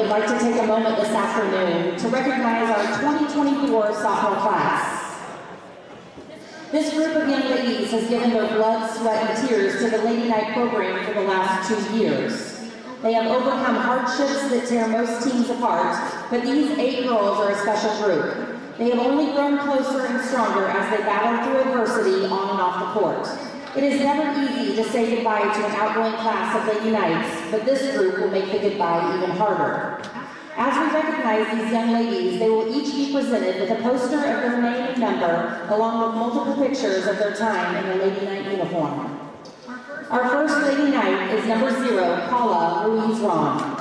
would like to take a moment this afternoon to recognize our 2024 sophomore class. This group of young ladies has given their blood, sweat, and tears to the Lady Night program for the last 2 years. They have overcome hardships that tear most teams apart, but these 8 girls are a special group. They have only grown closer and stronger as they battle through adversity on and off the court. It is never easy to say goodbye to an outgoing class of Lady Knights, but this group will make the goodbye even harder. As we recognize these young ladies, they will each be presented with a poster of their name and number, along with multiple pictures of their time in the Lady Knight uniform. Our first Lady Knight is number 0, Paula Ruiz-Ron.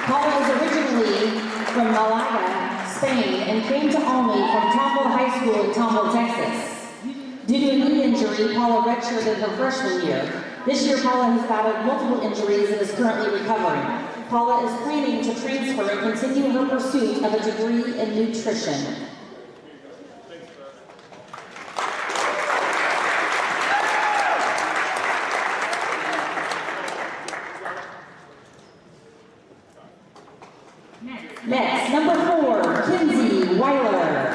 Paula is originally from Malaga, Spain, and came to Olney from Tomball High School in Tomball, Texas. Due to a knee injury, Paula redshirted her freshman year. This year, Paula has battled multiple injuries and is currently recovering. Paula is planning to transfer and continue her pursuit of a degree in nutrition. Next, number 4, Kinsey Weiler.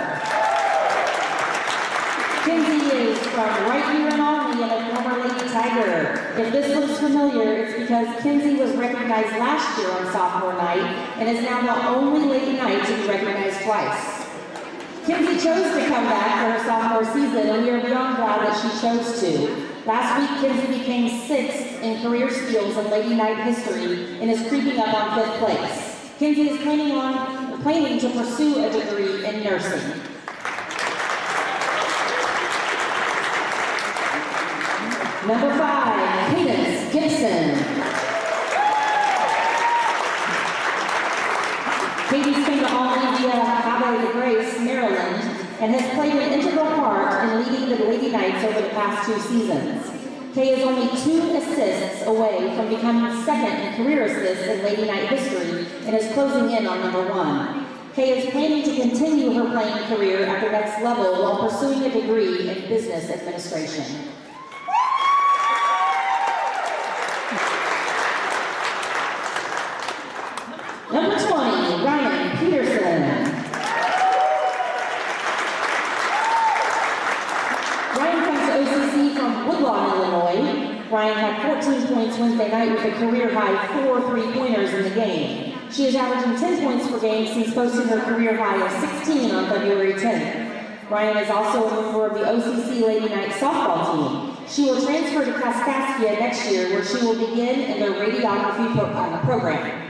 Kinsey is from right here in Olney and a former Lady Tiger. If this looks familiar, it's because Kinsey was recognized last year on sophomore night and is now the only Lady Knight to be recognized twice. Kinsey chose to come back for her sophomore season, and we are beyond glad that she chose to. Last week, Kinsey became 6th in career steals in Lady Knight history and is creeping up on 5th place. Kinsey is planning to pursue a degree in nursing. Number 5, Cadence Gibson. Cadence came to Olney via Havre de Grace, Maryland, and has played an integral part in leading the Lady Knights over the past 2 seasons. Kay is only 2 assists away from becoming 2nd in career assists in Lady Knight history and is closing in on number 1. Kay is planning to continue her playing career at the next level while pursuing a degree in business administration. Number 20, Ryan Peterson. Ryan comes to OCC from Woodlawn, Illinois. Ryan had 14 points Wednesday night with a career-high 4 3-pointers in the game. She is averaging 10 points per game since posting her career-high of 16 on February 10th. Ryan is also a member of the OCC Lady Knight softball team. She will transfer to Kaskaskia next year, where she will begin in their radiography program.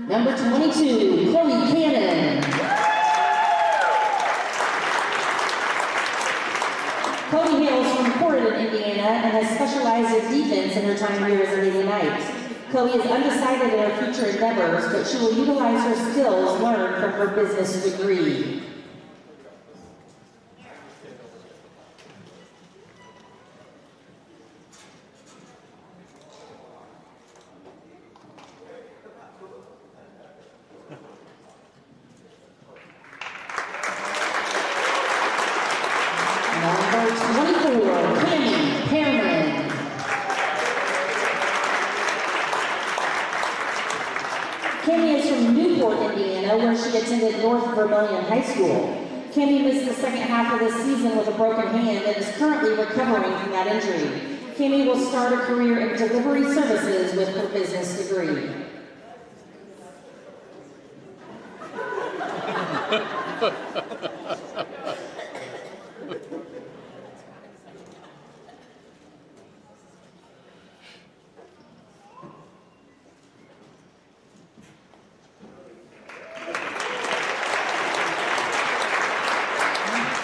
Number 22, Chloe Cannon. Chloe hails from Corydon, Indiana, and has specialized in defense in her time here as a Lady Knight. Chloe is undecided in her future endeavors, but she will utilize her skills learned from her business degree. Where she attended North Vermilion High School. Cammie missed the second half of this season with a broken hand and is currently recovering from that injury. Cammie will start a career in delivery services with her business degree.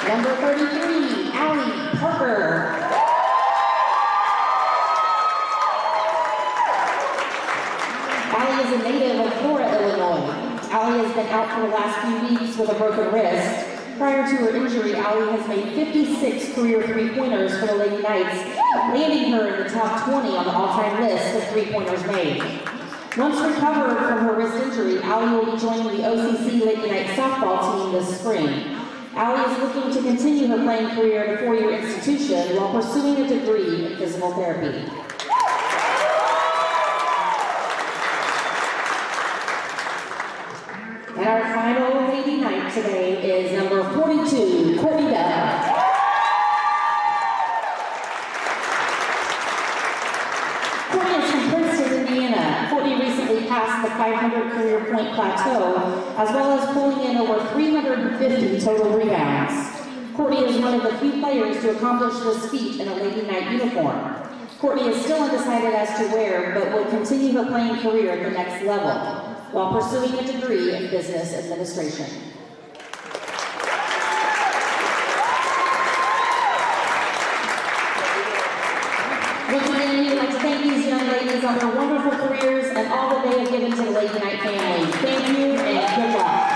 Number 33, Allie Parker. Allie is a native of Flora, Illinois. Allie has been out for the last few weeks with a broken wrist. Prior to her injury, Allie has made 56 career 3-pointers for the Lady Knights, landing her in the top 20 on the all-time list of 3-pointers made. Once recovered from her wrist injury, Allie will be joining the OCC Lady Knight softball team this spring. Allie is looking to continue her playing career at a four-year institution while pursuing a degree in physical therapy. And our final Lady Knight today is number 42, Courtney Bell. Courtney is from Princeton, Indiana. Courtney recently passed the 500 career point plateau, as well as pulling in over 350 total rebounds. Courtney is one of the few players to accomplish this feat in a Lady Knight uniform. Courtney is still undecided as to where, but will continue her playing career at the next level, while pursuing a degree in business administration. Once again, we would like to thank these young ladies on their wonderful careers and all that they have given to the Lady Knight family. Thank you and good luck.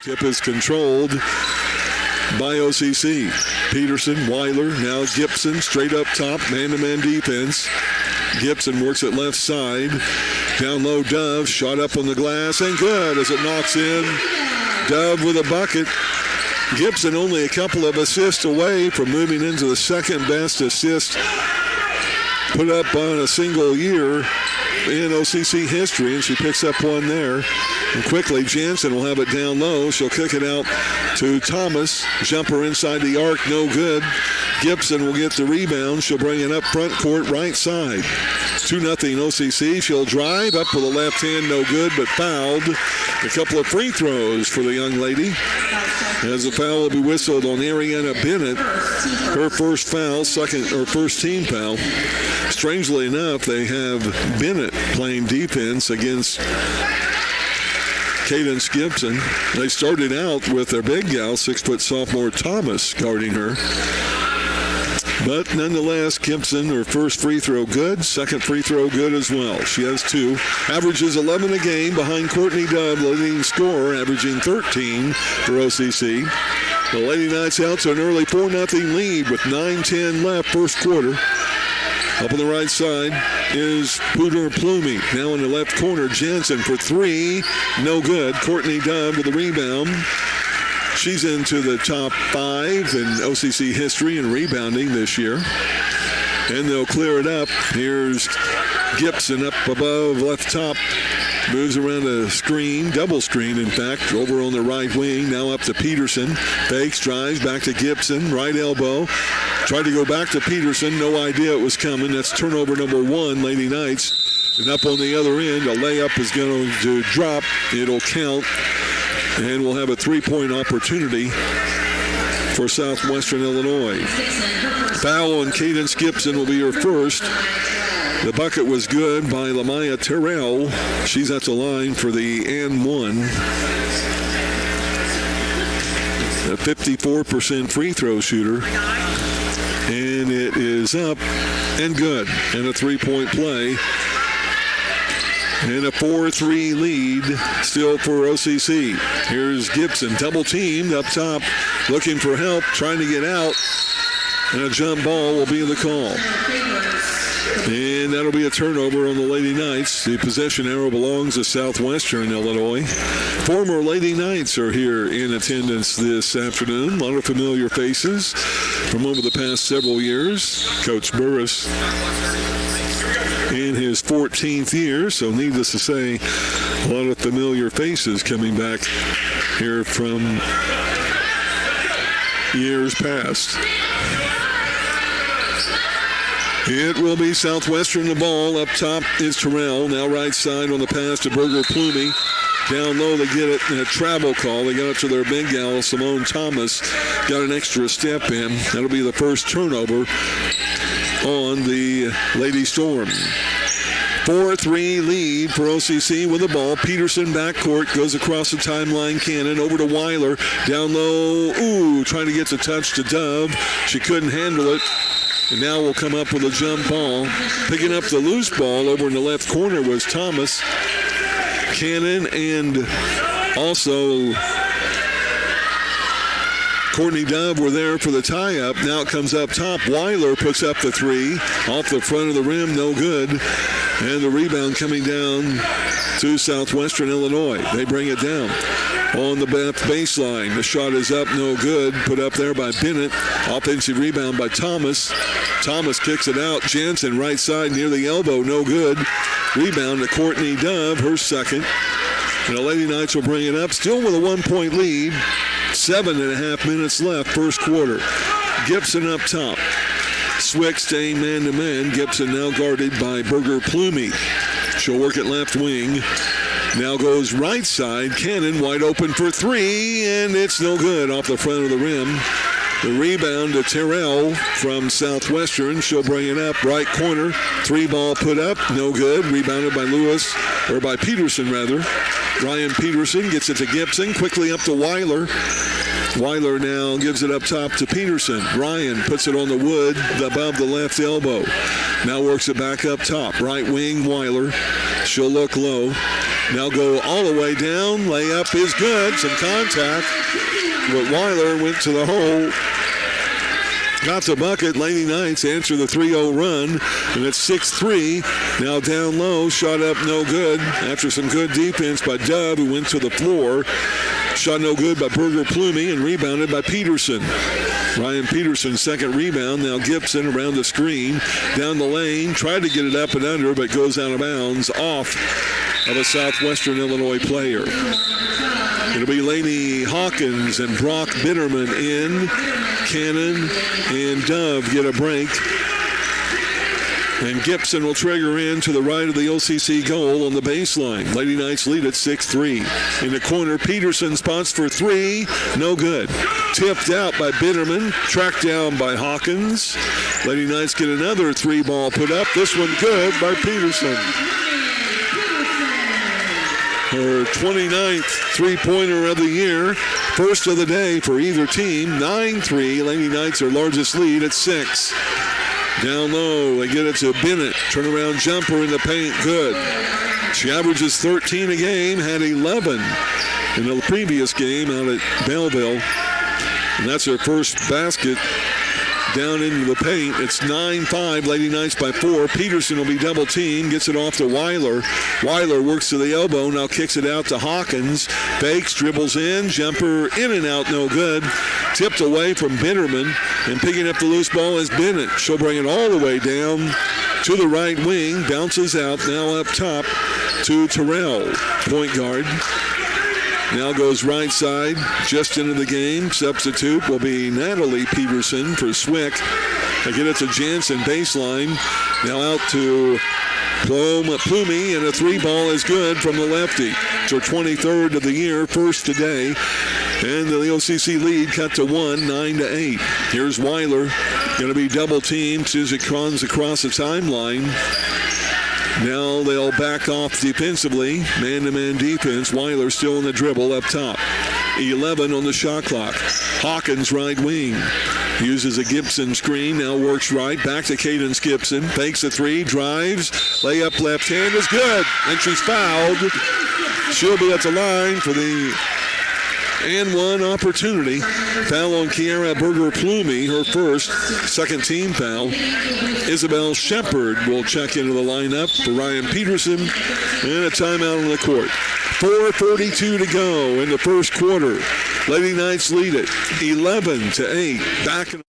Tip is controlled by OCC. Peterson, Weiler, now Gibson, straight up top, man-to-man defense. Gibson works it left side. Down low, Dove, shot up on the glass, and good as it knocks in. Dove with a bucket. Gibson only a couple of assists away from moving into the second best assist put up on a single year in OCC history, and she picks up one there. And quickly, Jansen will have it down low. She'll kick it out to Thomas. Jumper inside the arc, no good. Gibson will get the rebound. She'll bring it up front court, right side. 2-0 OCC. She'll drive up with the left hand, no good, but fouled. A couple of free throws for the young lady. As the foul will be whistled on Ariana Bennett. Her first foul, first team foul. Strangely enough, they have Bennett playing defense against Cadence Gibson. They started out with their big gal, 6-foot sophomore Thomas, guarding her. But nonetheless, Gibson, her first free throw good, second free throw good as well. She has 2. Averages 11 a game behind Courtney Dove, the leading scorer, averaging 13 for OCC. The Lady Knights out to an early 4-0 lead with 9:10 left, first quarter. Up on the right side is Booter Plumey. Now in the left corner, Jensen for 3. No good. Courtney Dove with the rebound. She's into the top 5 in OCC history in rebounding this year. And they'll clear it up. Here's Gibson up above, left top. Moves around a screen, double screen, in fact, over on the right wing. Now up to Peterson. Fakes, drives, back to Gibson. Right elbow. Tried to go back to Peterson. No idea it was coming. That's turnover number 1, Lady Knights. And up on the other end, a layup is going to drop. It'll count. And we'll have a 3-point opportunity for Southwestern Illinois. Foul on Cadence Gibson will be her first. The bucket was good by Lamaya Terrell. She's at the line for the and one. A 54% free throw shooter. And it is up and good. And a 3-point play. And a 4-3 lead still for OCC. Here's Gibson, double teamed up top, looking for help, trying to get out. And a jump ball will be the call. And that'll be a turnover on the Lady Knights. The possession arrow belongs to Southwestern Illinois. Former Lady Knights are here in attendance this afternoon. A lot of familiar faces from over the past several years. Coach Burris in his 14th year, so needless to say, a lot of familiar faces coming back here from years past. It will be Southwestern the ball. Up top is Terrell. Now right side on the pass to Berger Plumey. Down low, they get it in a travel call. They got it to their big gal, Simone Thomas. Got an extra step in. That'll be the first turnover on the Lady Storm. 4-3 lead for OCC with the ball. Peterson backcourt, goes across the timeline. Cannon over to Weiler. Down low. Ooh, trying to get the touch to Dove. She couldn't handle it. And now we'll come up with a jump ball. Picking up the loose ball over in the left corner was Thomas. Cannon and also Courtney Dove were there for the tie-up. Now it comes up top. Weiler puts up the 3. Off the front of the rim, no good. And the rebound coming down to Southwestern Illinois. They bring it down on the baseline. The shot is up, no good. Put up there by Bennett. Offensive rebound by Thomas. Thomas kicks it out. Jansen right side near the elbow, no good. Rebound to Courtney Dove, her second. And the Lady Knights will bring it up, still with a 1-point lead. 7.5 minutes left, first quarter. Gibson up top. Swick staying man-to-man. Gibson now guarded by Berger Plumey. She'll work at left wing. Now goes right side. Cannon wide open for 3, and it's no good off the front of the rim. The rebound to Terrell from Southwestern. She'll bring it up. Right corner. 3-ball put up. No good. Rebounded by by Peterson, rather. Ryan Peterson gets it to Gibson. Quickly up to Weiler. Weiler now gives it up top to Peterson. Ryan puts it on the wood above the left elbow. Now works it back up top. Right wing, Weiler. She'll look low. Now go all the way down. Layup is good. Some contact. But Weiler went to the hole. Got the bucket. Lady Knights answer the 3-0 run. And it's 6-3. Now down low. Shot up no good. After some good defense by Dove, who went to the floor. Shot no good by Berger Plumy and rebounded by Peterson. Ryan Peterson's second rebound. Now Gibson around the screen. Down the lane. Tried to get it up and under, but goes out of bounds off of a Southwestern Illinois player. It'll be Lainey Hawkins and Brock Bitterman in. Cannon and Dove get a break. And Gibson will trigger in to the right of the OCC goal on the baseline. Lady Knights lead at 6-3. In the corner, Peterson spots for 3. No good. Tipped out by Bitterman. Tracked down by Hawkins. Lady Knights get another 3-ball put up. This one good by Peterson. Her 29th three-pointer of the year. First of the day for either team. 9-3. Lady Knights, their largest lead at 6. Down low, they get it to Bennett. Turnaround jumper in the paint, good. She averages 13 a game, had 11 in the previous game out at Belleville. And that's her first basket down into the paint. It's 9-5, Lady Knights by 4. Peterson will be double teamed, gets it off to Weiler. Weiler works to the elbow, now kicks it out to Hawkins. Fakes, dribbles in, jumper in and out, no good. Tipped away from Bitterman, and picking up the loose ball is Bennett. She'll bring it all the way down to the right wing, bounces out, now up top to Terrell, point guard. Now goes right side, just into the game. Substitute will be Natalie Peterson for Swick. They get it to Jansen, baseline. Now out to Plumy, and a 3-ball is good from the lefty. It's her 23rd of the year, first today. And the OCC lead cut to 1, 9-8. Here's Weiler, going to be double teamed. Susie Cron's across the timeline. Now they'll back off defensively. Man-to-man defense. Weiler still in the dribble up top. 11 on the shot clock. Hawkins right wing. Uses a Gibson screen. Now works right. Back to Cadence Gibson. Fakes a 3. Drives. Layup left hand is good. And she's fouled. She'll be at the line for the and one opportunity. Foul on Kiara Berger Plumy, her first, second team foul. Isabel Shepard will check into the lineup for Ryan Peterson, and a timeout on the court. 4:42 to go in the first quarter. Lady Knights lead it 11-8. Back in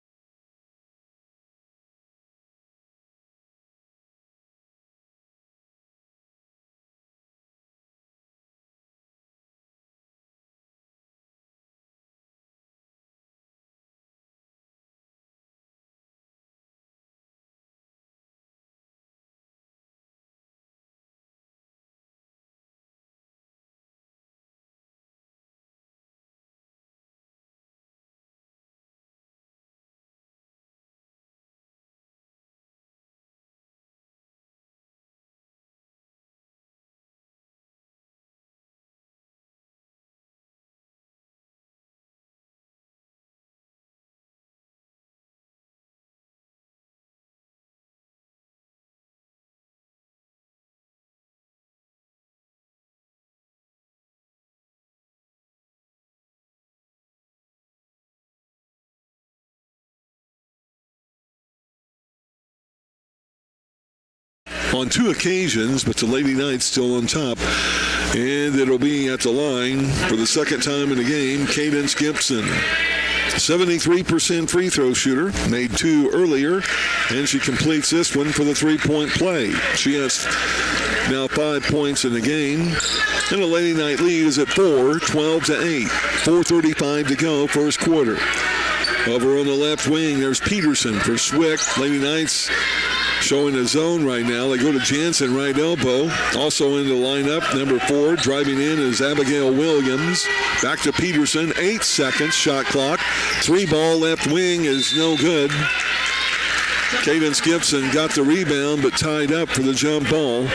on 2 occasions, but the Lady Knights still on top. And it'll be at the line for the second time in the game, Cadence Gibson. 73% free throw shooter, made 2 earlier, and she completes this one for the 3-point play. She has now 5 points in the game, and the Lady Knight lead is at 4, 12-8. 4:35 to go, first quarter. Over on the left wing, there's Peterson for Swick. Lady Knights showing a zone right now. They go to Jansen, right elbow. Also in the lineup, number 4, driving in is Abigail Williams. Back to Peterson, 8 seconds, shot clock. 3 ball left wing is no good. Cadence Gibson got the rebound, but tied up for the jump ball.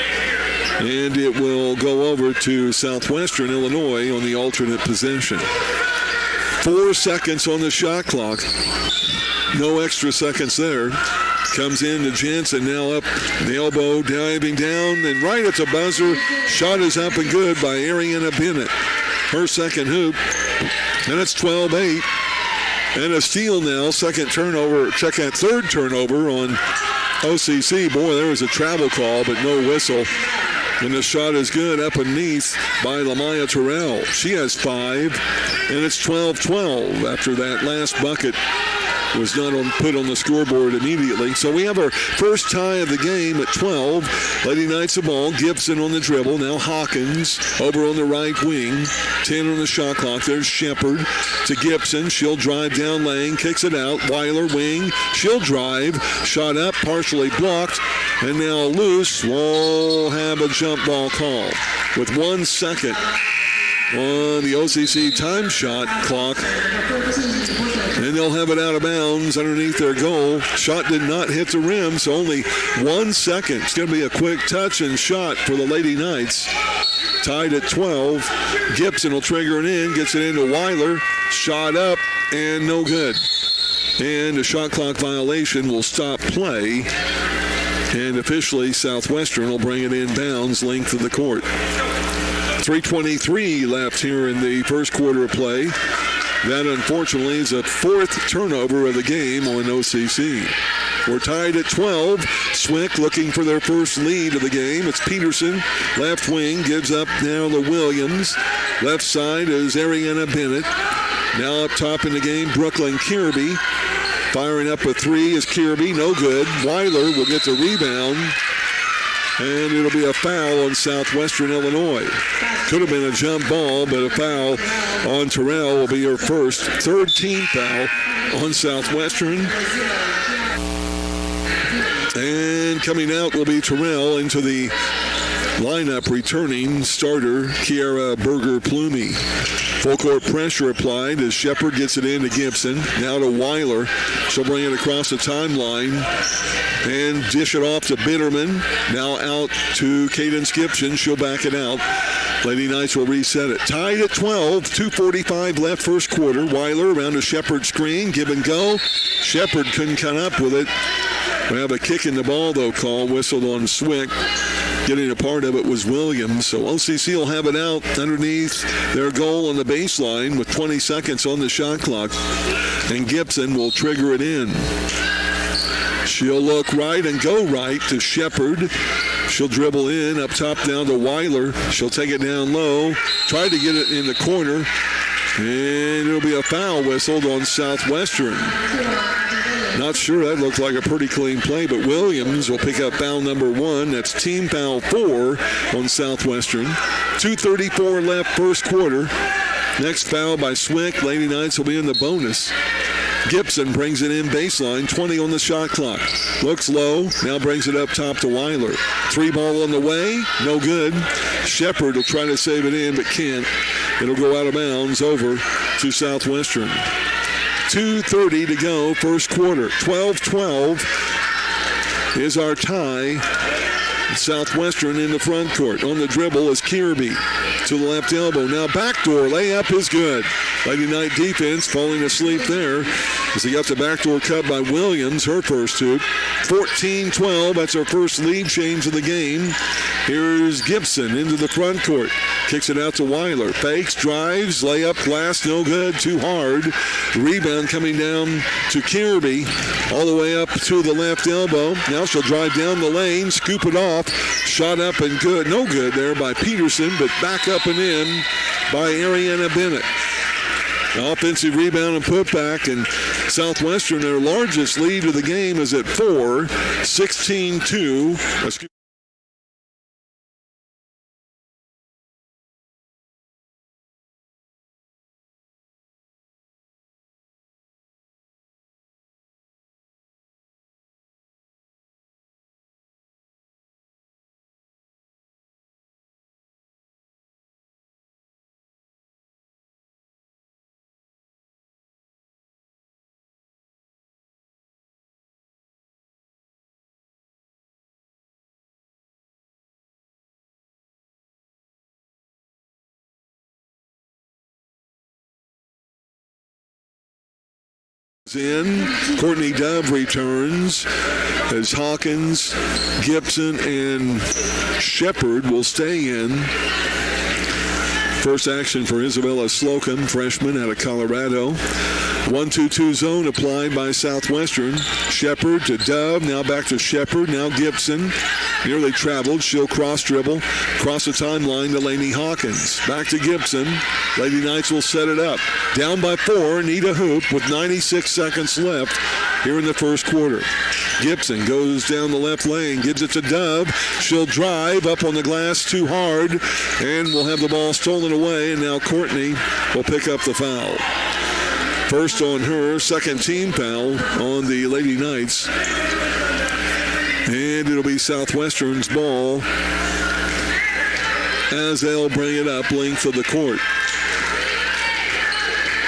And it will go over to Southwestern Illinois on the alternate possession. 4 seconds on the shot clock. No extra seconds there. Comes in to Jansen, now up the elbow, diving down, and right at the buzzer. Shot is up and good by Ariana Bennett. Her second hoop, and it's 12-8. And a steal now, third turnover on OCC. Boy, there was a travel call, but no whistle. And the shot is good up underneath by Lamaya Terrell. She has 5, and it's 12-12 after that last bucket was not put on the scoreboard immediately. So we have our first tie of the game at 12. Lady Knights the ball. Gibson on the dribble. Now Hawkins over on the right wing. 10 on the shot clock. There's Shepard to Gibson. She'll drive down lane. Kicks it out. Weiler wing. She'll drive. Shot up. Partially blocked. And now loose. We'll have a jump ball call with 1 second on the OCC time shot clock. And they'll have it out of bounds underneath their goal. Shot did not hit the rim, so only 1 second. It's going to be a quick touch and shot for the Lady Knights. Tied at 12. Gibson will trigger it in, gets it into Weiler. Shot up and no good. And a shot clock violation will stop play. And officially, Southwestern will bring it in bounds, length of the court. 3:23 left here in the first quarter of play. That, unfortunately, is a 4th turnover of the game on OCC. We're tied at 12. Swick looking for their first lead of the game. It's Peterson. Left wing gives up now to Williams. Left side is Ariana Bennett. Now up top in the game, Brooklyn Kirby. Firing up a 3 is Kirby. No good. Weiler will get the rebound. And it'll be a foul on Southwestern Illinois. Could have been a jump ball, but a foul on Terrell will be her first. 3rd team foul on Southwestern. And coming out will be Terrell into the lineup, returning starter Kiara Berger-Plumey. Full court pressure applied as Shepard gets it into Gibson. Now to Weiler. She'll bring it across the timeline and dish it off to Bitterman. Now out to Cadence Gibson. She'll back it out. Lady Knights will reset it. Tied at 12. 2:45 left first quarter. Weiler around a Shepard screen. Give and go. Shepard couldn't come up with it. We have a kick in the ball, though, call whistled on Swick. Getting a part of it was Williams. So OCC will have it out underneath their goal on the baseline with 20 seconds on the shot clock. And Gibson will trigger it in. She'll look right and go right to Shepard. She'll dribble in, up top down to Weiler. She'll take it down low, try to get it in the corner, and it'll be a foul whistled on Southwestern. Not sure, that looks like a pretty clean play, but Williams will pick up foul number 1. That's team foul 4 on Southwestern. 2:34 left first quarter. Next foul by Swick. Lady Knights will be in the bonus. Gibson brings it in baseline, 20 on the shot clock. Looks low, now brings it up top to Weiler. 3 ball on the way, no good. Shepard will try to save it in, but can't. It'll go out of bounds over to Southwestern. 2:30 to go, first quarter. 12-12 is our tie. Southwestern in the front court. On the dribble is Kirby to the left elbow. Now backdoor layup is good. Lady Knight defense falling asleep there as he got the backdoor cut by Williams, her first hoop. 14-12, that's our first lead change of the game. Here's Gibson into the front court. Kicks it out to Weiler. Fakes, drives, layup, glass, no good, too hard. Rebound coming down to Kirby, all the way up to the left elbow. Now she'll drive down the lane, scoop it off. Shot up and good, no good there by Peterson, but back up and in by Ariana Bennett. Offensive rebound and putback, and Southwestern, their largest lead of the game is at 4, 16-2. In. Courtney Dove returns as Hawkins, Gibson, and Shepard will stay in. First action for Isabella Slocum, freshman out of Colorado. 1-2-2 zone applied by Southwestern. Shepard to Dove, now back to Shepard, now Gibson. Nearly traveled, she'll cross dribble, cross the timeline to Lainey Hawkins. Back to Gibson. Lady Knights will set it up. Down by 4, need a hoop with 96 seconds left here in the first quarter. Gibson goes down the left lane, gives it to Dove. She'll drive up on the glass too hard, and will have the ball stolen away, and now Courtney will pick up the foul. First on her, second team foul on the Lady Knights. And it'll be Southwestern's ball as they'll bring it up length of the court.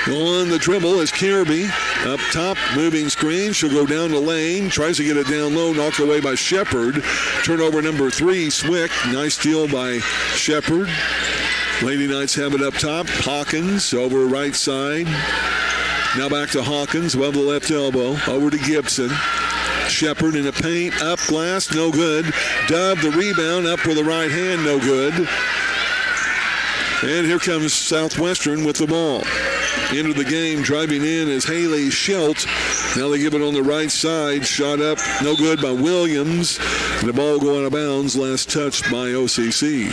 On the dribble is Kirby. Up top, moving screen. She'll go down the lane. Tries to get it down low. Knocked away by Shepard. Turnover number 3, Swick. Nice steal by Shepard. Lady Knights have it up top. Hawkins over right side. Now back to Hawkins above the left elbow. Over to Gibson. Shepard in the paint. Up glass. No good. Dove the rebound. Up with the right hand. No good. And here comes Southwestern with the ball. Into the game, driving in is Haley Schelt. Now they give it on the right side. Shot up, no good by Williams. And the ball going out of bounds, last touched by OCC.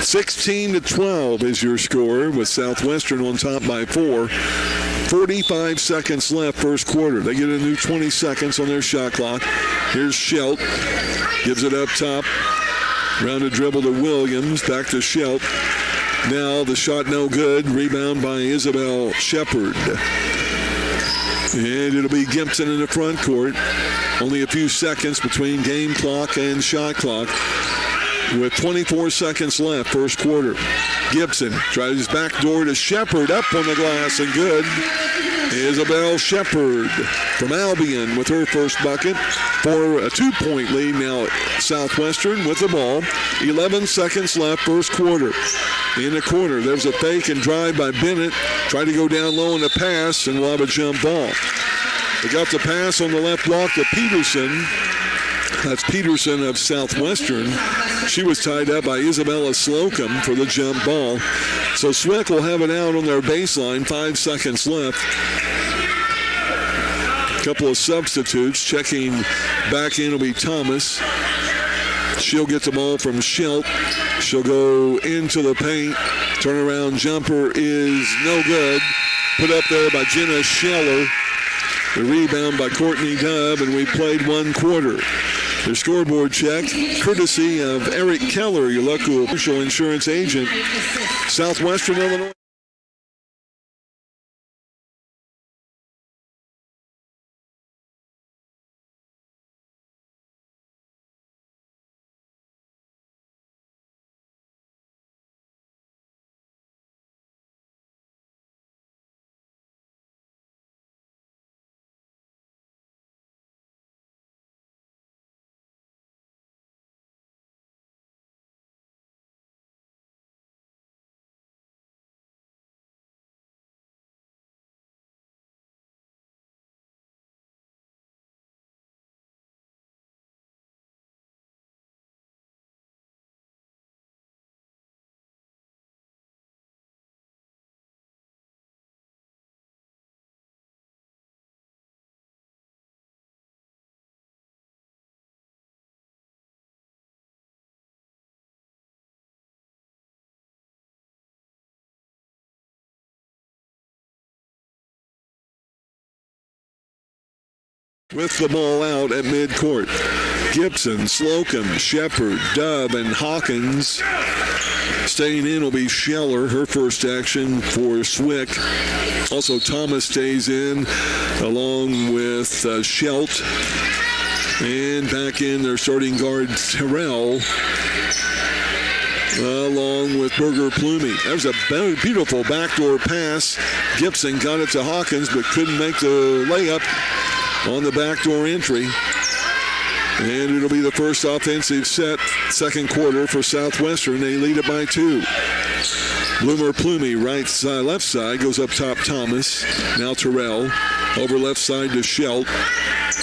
16-12 is your score, with Southwestern on top by 4. 45 seconds left first quarter. They get a new 20 seconds on their shot clock. Here's Schelt. Gives it up top. Rounded dribble to Williams. Back to Schelt. Now the shot no good. Rebound by Isabel Shepard. And it'll be Gibson in the front court. Only a few seconds between game clock and shot clock. With 24 seconds left, first quarter. Gibson tries his back door to Shepard. Up on the glass and good. Isabel Shepard from Albion with her first bucket for a 2-point lead. Now Southwestern with the ball. 11 seconds left, first quarter. In the corner, there's a fake and drive by Bennett. Tried to go down low in the pass, and we'll have a jump ball. They got the pass on the left block to Peterson. That's Peterson of Southwestern. She was tied up by Isabella Slocum for the jump ball. So Swick will have it out on their baseline. 5 seconds left. A couple of substitutes. Checking back in will be Thomas. She'll get the ball from Schelt. She'll go into the paint. Turnaround jumper is no good. Put up there by Jenna Scheller. The rebound by Courtney Dove, and we played 1 quarter. The scoreboard check, courtesy of Eric Keller, your local commercial insurance agent, Southwestern Illinois. With the ball out at midcourt. Gibson, Slocum, Shepard, Dove, and Hawkins. Staying in will be Scheller, her first action for Swick. Also, Thomas stays in along with Schelt. And back in their starting guard, Terrell, along with Berger Plumey. That was a beautiful backdoor pass. Gibson got it to Hawkins, but couldn't make the layup on the backdoor entry. And it'll be the first offensive set, second quarter for Southwestern. They lead it by 2. Bloomer Plumy, right side, left side, goes up top Thomas. Now Terrell. Over left side to Schelt.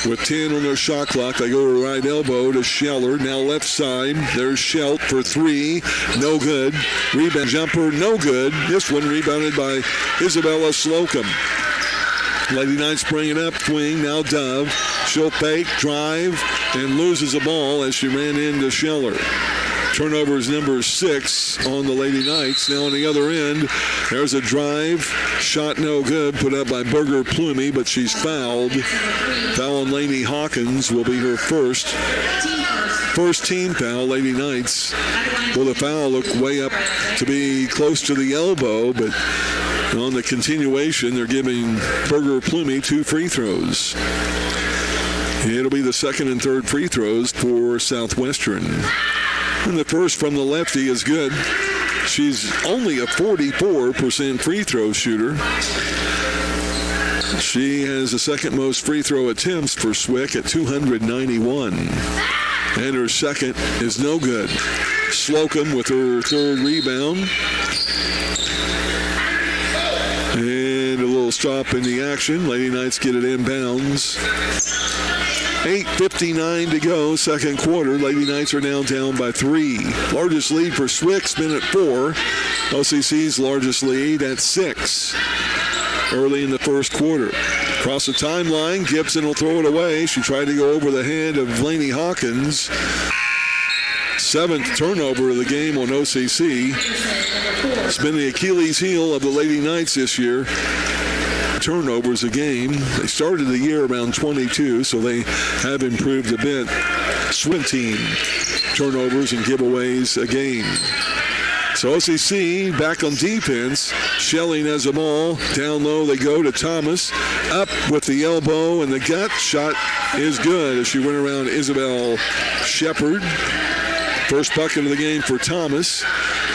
With 10 on their shot clock, they go to right elbow to Scheller. Now left side, there's Schelt for 3. No good. Rebound jumper, no good. This one rebounded by Isabella Slocum. Lady Knights bring it up, swing, now Dove. She'll fake, drive, and loses the ball as she ran into Scheller. Turnover is number 6 on the Lady Knights. Now on the other end, there's a drive. Shot no good, put up by Berger Plumy, but she's fouled. Foul on Lainey Hawkins will be her first team foul. Lady Knights. Well, the foul looked way up to be close to the elbow, but on the continuation, they're giving Berger Plumy 2 free throws. It'll be the second and third free throws for Southwestern. And the first from the lefty is good. She's only a 44% free throw shooter. She has the second most free throw attempts for Swick at 291. And her second is no good. Slocum with her third rebound. And a little stop in the action. Lady Knights get it inbounds. 8:59 to go, second quarter. Lady Knights are now down by 3. Largest lead for Swick's been at 4. OCC's largest lead at 6. Early in the first quarter. Across the timeline, Gibson will throw it away. She tried to go over the head of Lainey Hawkins. 7th turnover of the game on OCC. It's been the Achilles heel of the Lady Knights this year. Turnovers a game. They started the year around 22, so they have improved a bit. 17 turnovers and giveaways a game. So OCC back on defense. Schelling has the ball. Down low they go to Thomas. Up with the elbow and the gut. Shot is good as she went around Isabel Shepard. First bucket of the game for Thomas.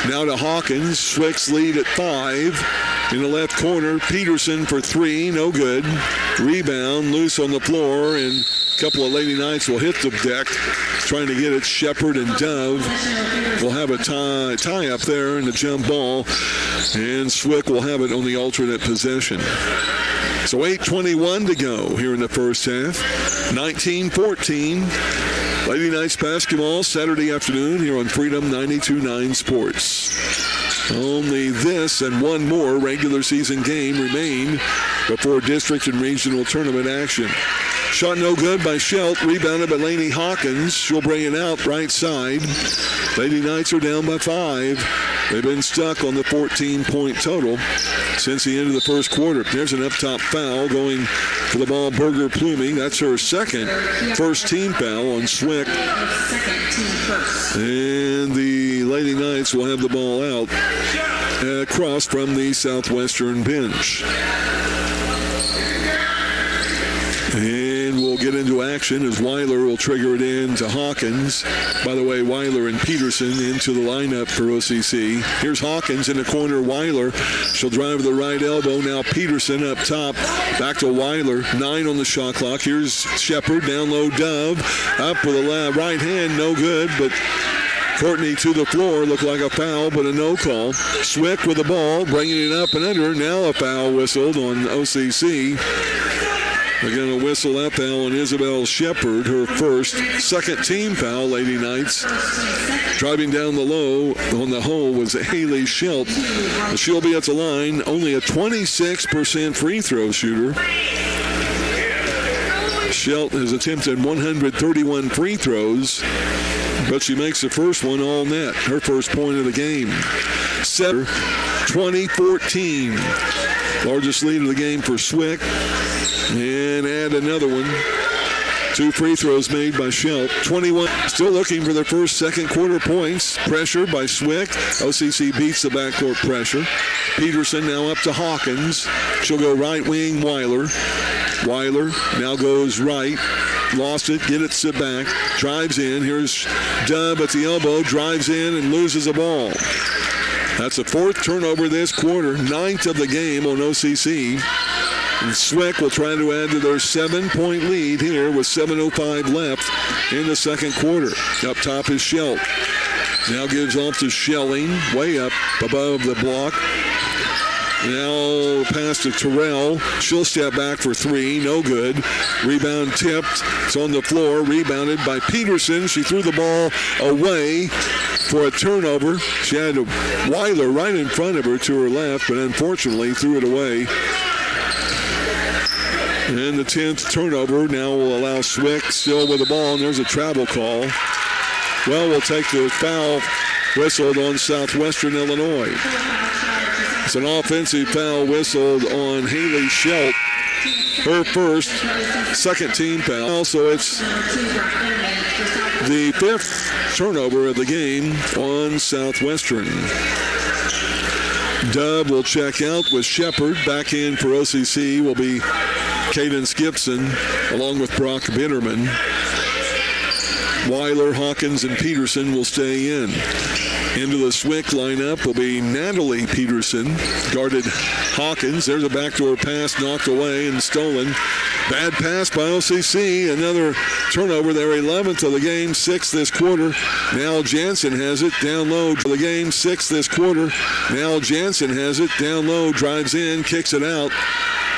Now to Hawkins. Swick's lead at 5. In the left corner, Peterson for 3, no good. Rebound, loose on the floor, and a couple of Lady Knights will hit the deck, trying to get it. Shepard and Dove will have a tie up there in the jump ball, and Swick will have it on the alternate possession. So 8:21 to go here in the first half. 19-14. Lady Knights basketball Saturday afternoon here on Freedom 92.9 Sports. Only this and one more regular season game remain before district and regional tournament action. Shot no good by Schelt, rebounded by Lainey Hawkins. She'll bring it out right side. Lady Knights are down by 5. They've been stuck on the 14-point total since the end of the first quarter. There's an up-top foul going for the ball, Berger Plumy. That's her second first team foul on Swick. And the Lady Knights will have the ball out across from the Southwestern bench. And we'll get into action as Weiler will trigger it in to Hawkins. By the way, Weiler and Peterson into the lineup for OCC. Here's Hawkins in the corner. Weiler, she'll drive the right elbow. Now Peterson up top. Back to Weiler. 9 on the shot clock. Here's Shepard. Down low, Dove. Up with a right hand. No good, but Courtney to the floor. Looked like a foul, but a no call. Swick with the ball. Bringing it up and under. Now a foul whistled on OCC. They're going to whistle that foul on Isabel Shepard, her second team foul, Lady Knights. Driving down the low on the hole was Haley Schelt. She'll be at the line, only a 26% free throw shooter. Schelt has attempted 131 free throws, but she makes the first one all net, her first point of the game. 20-14. Largest lead of the game for Swick. And add another one. 2 free throws made by Schelt. 21. Still looking for their first second quarter points. Pressure by Swick. OCC beats the backcourt pressure. Peterson now up to Hawkins. She'll go right wing, Weiler. Weiler now goes right. Lost it. Get it sit back. Drives in. Here's Dove at the elbow. Drives in and loses the ball. That's the 4th turnover this quarter. 9th of the game on OCC. And Swick will try to add to their 7-point lead here with 7:05 left in the second quarter. Up top is Schelt. Now gives off to Shelling, way up above the block. Now pass to Terrell. She'll step back for three. No good. Rebound tipped. It's on the floor. Rebounded by Peterson. She threw the ball away for a turnover. She had Weiler right in front of her to her left, but unfortunately threw it away. And the 10th turnover now will allow Swick still with the ball, and there's a travel call. Well, we'll take the foul whistled on Southwestern Illinois. It's an offensive foul whistled on Haley Schelt, her first, second team foul. So it's the 5th turnover of the game on Southwestern. Dub will check out with Shepard. Back in for OCC will be Cadence Gibson along with Brock Bitterman. Weiler, Hawkins, and Peterson will stay in. Into the Swick lineup will be Natalie Peterson, guarded Hawkins. There's a backdoor pass knocked away and stolen. Bad pass by OCC. Another turnover, their 11th of the game, 6th this quarter. Now Jansen has it down low for the game, 6th this quarter. Now Jansen has it down low, drives in, kicks it out.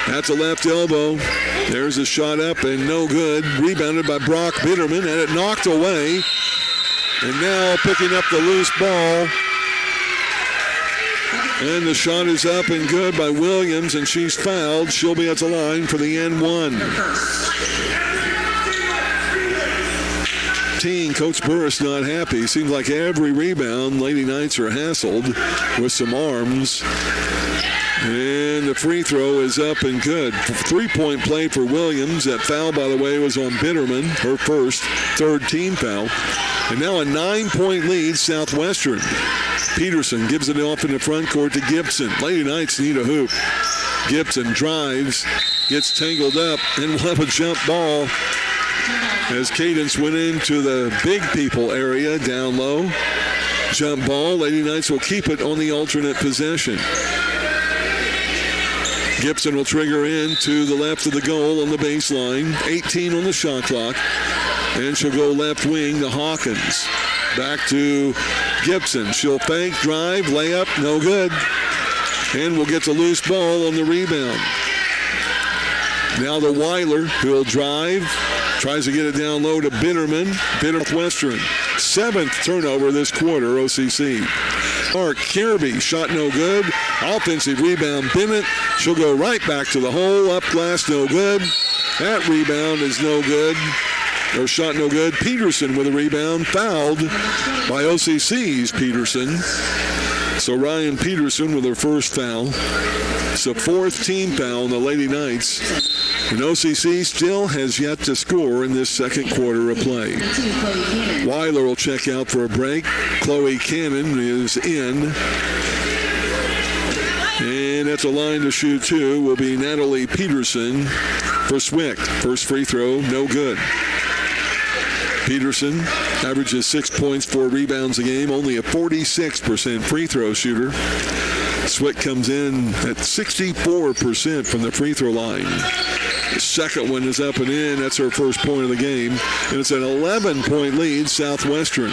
That's a left elbow. There's a shot up and no good. Rebounded by Brock Bitterman, and it knocked away. And now picking up the loose ball. And the shot is up and good by Williams, and she's fouled. She'll be at the line for the N1. Coach Burris not happy. Seems like every rebound, Lady Knights are hassled with some arms. And the free throw is up and good. 3-point play for Williams. That foul, by the way, was on Bitterman, her first, third team foul. And now a 9-point lead, Southwestern. Peterson gives it off in the front court to Gibson. Lady Knights need a hoop. Gibson drives, gets tangled up, and will have a jump ball as Cadence went into the big people area down low. Jump ball. Lady Knights will keep it on the alternate possession. Gibson will trigger in to the left of the goal on the baseline. 18 on the shot clock. And she'll go left wing to Hawkins. Back to Gibson. She'll fake, drive, layup, no good. And we'll get the loose ball on the rebound. Now to Weiler, who'll drive. Tries to get it down low to Bitterman. Southwestern. 7th turnover this quarter, OCC. Mark Kirby, shot no good. Offensive rebound, Bennett. She'll go right back to the hole. Up glass, no good. That rebound is no good. Or shot no good. Peterson with a rebound, fouled by OCC's Peterson. So Ryan Peterson with her first foul. It's the 4th team foul on the Lady Knights. And OCC still has yet to score in this second quarter of play. Weiler will check out for a break. Chloe Cannon is in. And at the line to shoot two will be Natalie Peterson for Swick. First free throw, no good. Peterson averages 6 points, 4 rebounds a game, only a 46% free throw shooter. Swick comes in at 64% from the free throw line. The second one is up and in. That's her first point of the game. And it's an 11-point lead, Southwestern.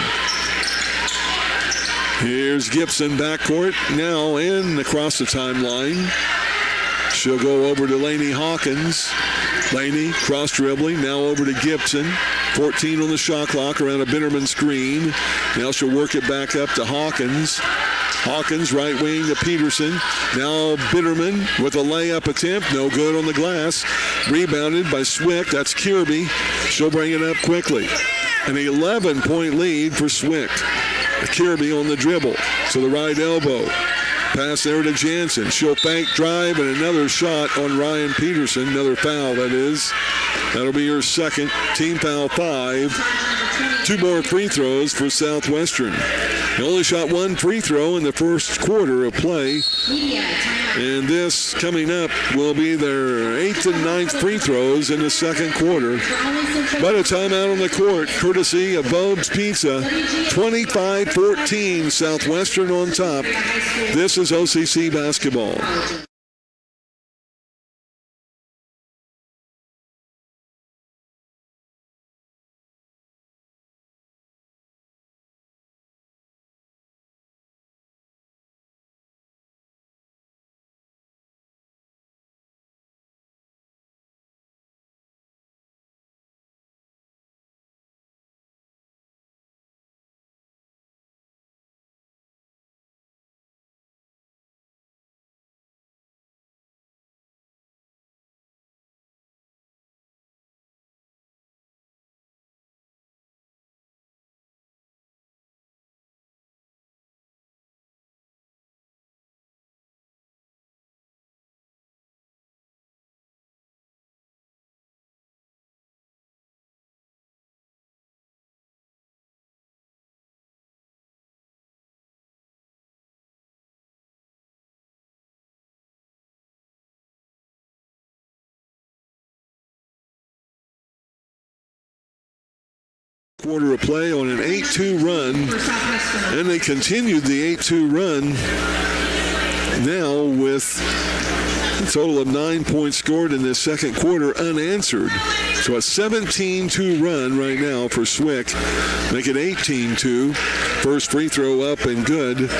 Here's Gibson backcourt. Now in across the timeline. She'll go over to Lainey Hawkins. Lainey cross dribbling. Now over to Gibson. 14 on the shot clock around a Bitterman screen. Now she'll work it back up to Hawkins. Hawkins right wing to Peterson. Now Bitterman with a layup attempt. No good on the glass. Rebounded by Swick. That's Kirby. She'll bring it up quickly. An 11-point lead for Swick. Kirby on the dribble to the right elbow. Pass there to Jansen. She'll fake, drive, and another shot on Ryan Peterson. Another foul, that is. That'll be her second. Team foul 5. 2 more free throws for Southwestern. They only shot 1 free throw in the first quarter of play. And this coming up will be their 8th and 9th free throws in the second quarter. But a timeout on the court, courtesy of Bob's Pizza. 25-14, Southwestern on top. This is OCC basketball. Quarter of play on an 8-2 run, and they continued the 8-2 run now with a total of 9 points scored in this second quarter unanswered. So a 17-2 run right now for Swick. Make it 18-2. First free throw up and good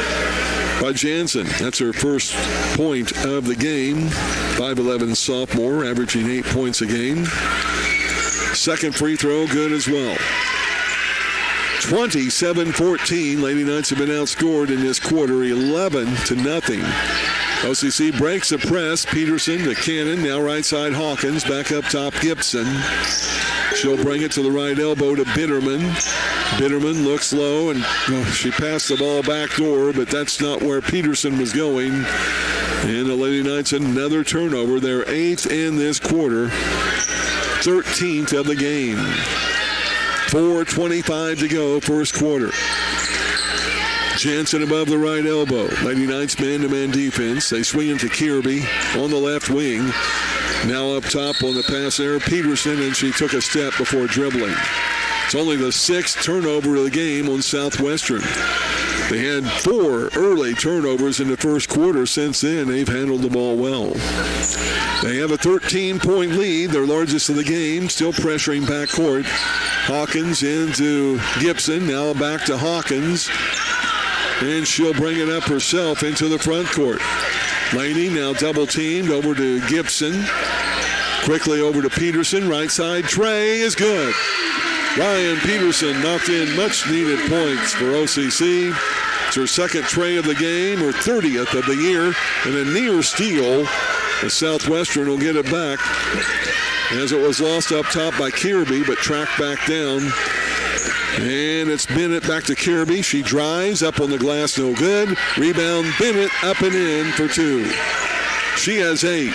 by Jansen. That's her first point of the game. 5'11 sophomore, averaging 8 points a game. Second free throw good as well. 27-14. Lady Knights have been outscored in this quarter, 11-0. OCC breaks the press. Peterson to Cannon. Now right side Hawkins. Back up top Gibson. She'll bring it to the right elbow to Bitterman. Bitterman looks low, and she passed the ball back door, but that's not where Peterson was going. And the Lady Knights another turnover. They're 8th in this quarter. 13th of the game. 4:25 to go, first quarter. Jansen above the right elbow. Lady Knights man-to-man defense. They swing it to Kirby on the left wing. Now up top on the pass there, Peterson, and she took a step before dribbling. It's only the 6th turnover of the game on Southwestern. They had 4 early turnovers in the first quarter. Since then, they've handled the ball well. They have a 13-point lead, their largest of the game, still pressuring backcourt. Hawkins into Gibson, now back to Hawkins, and she'll bring it up herself into the front court. Laney now double-teamed over to Gibson. Quickly over to Peterson, right side. Trey is good. Ryan Peterson knocked in much-needed points for OCC. It's her second tray of the game, her 30th of the year, and a near steal. The Southwestern will get it back as it was lost up top by Kirby, but tracked back down. And it's Bennett back to Kirby. She drives up on the glass, no good. Rebound, Bennett up and in for 2. She has 8.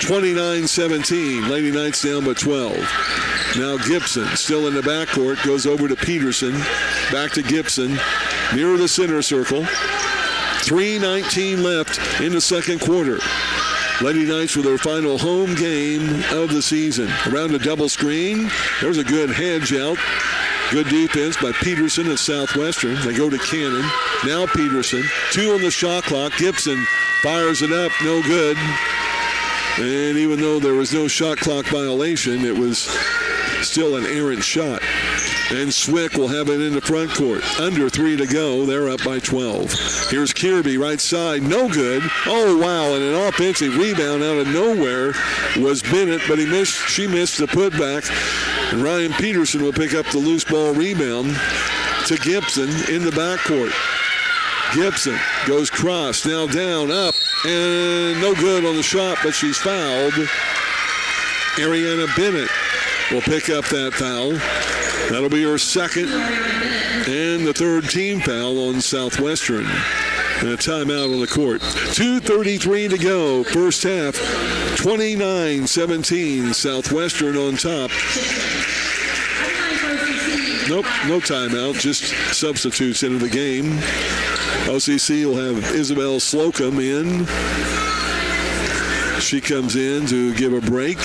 29-17. Lady Knights down by 12. Now Gibson still in the backcourt, goes over to Peterson. Back to Gibson, near the center circle. 3:19 left in the second quarter. Lady Knights with their final home game of the season. Around a double screen. There's a good hedge out. Good defense by Peterson at Southwestern. They go to Cannon. Now Peterson. 2 on the shot clock. Gibson fires it up. No good. And even though there was no shot clock violation, it was still an errant shot. And Swick will have it in the front court. Under 3 to go. They're up by 12. Here's Kirby, right side. No good. Oh, wow. And an offensive rebound out of nowhere was Bennett, but she missed the putback. And Ryan Peterson will pick up the loose ball rebound to Gibson in the backcourt. Gibson goes cross. Now down, up. And no good on the shot, but she's fouled. Ariana Bennett will pick up that foul. That'll be her second and the third team foul on Southwestern. And a timeout on the court. 2:33 to go. First half, 29-17. Southwestern on top. Nope, no timeout. Just substitutes into the game. OCC will have Isabel Slocum in. She comes in to give a break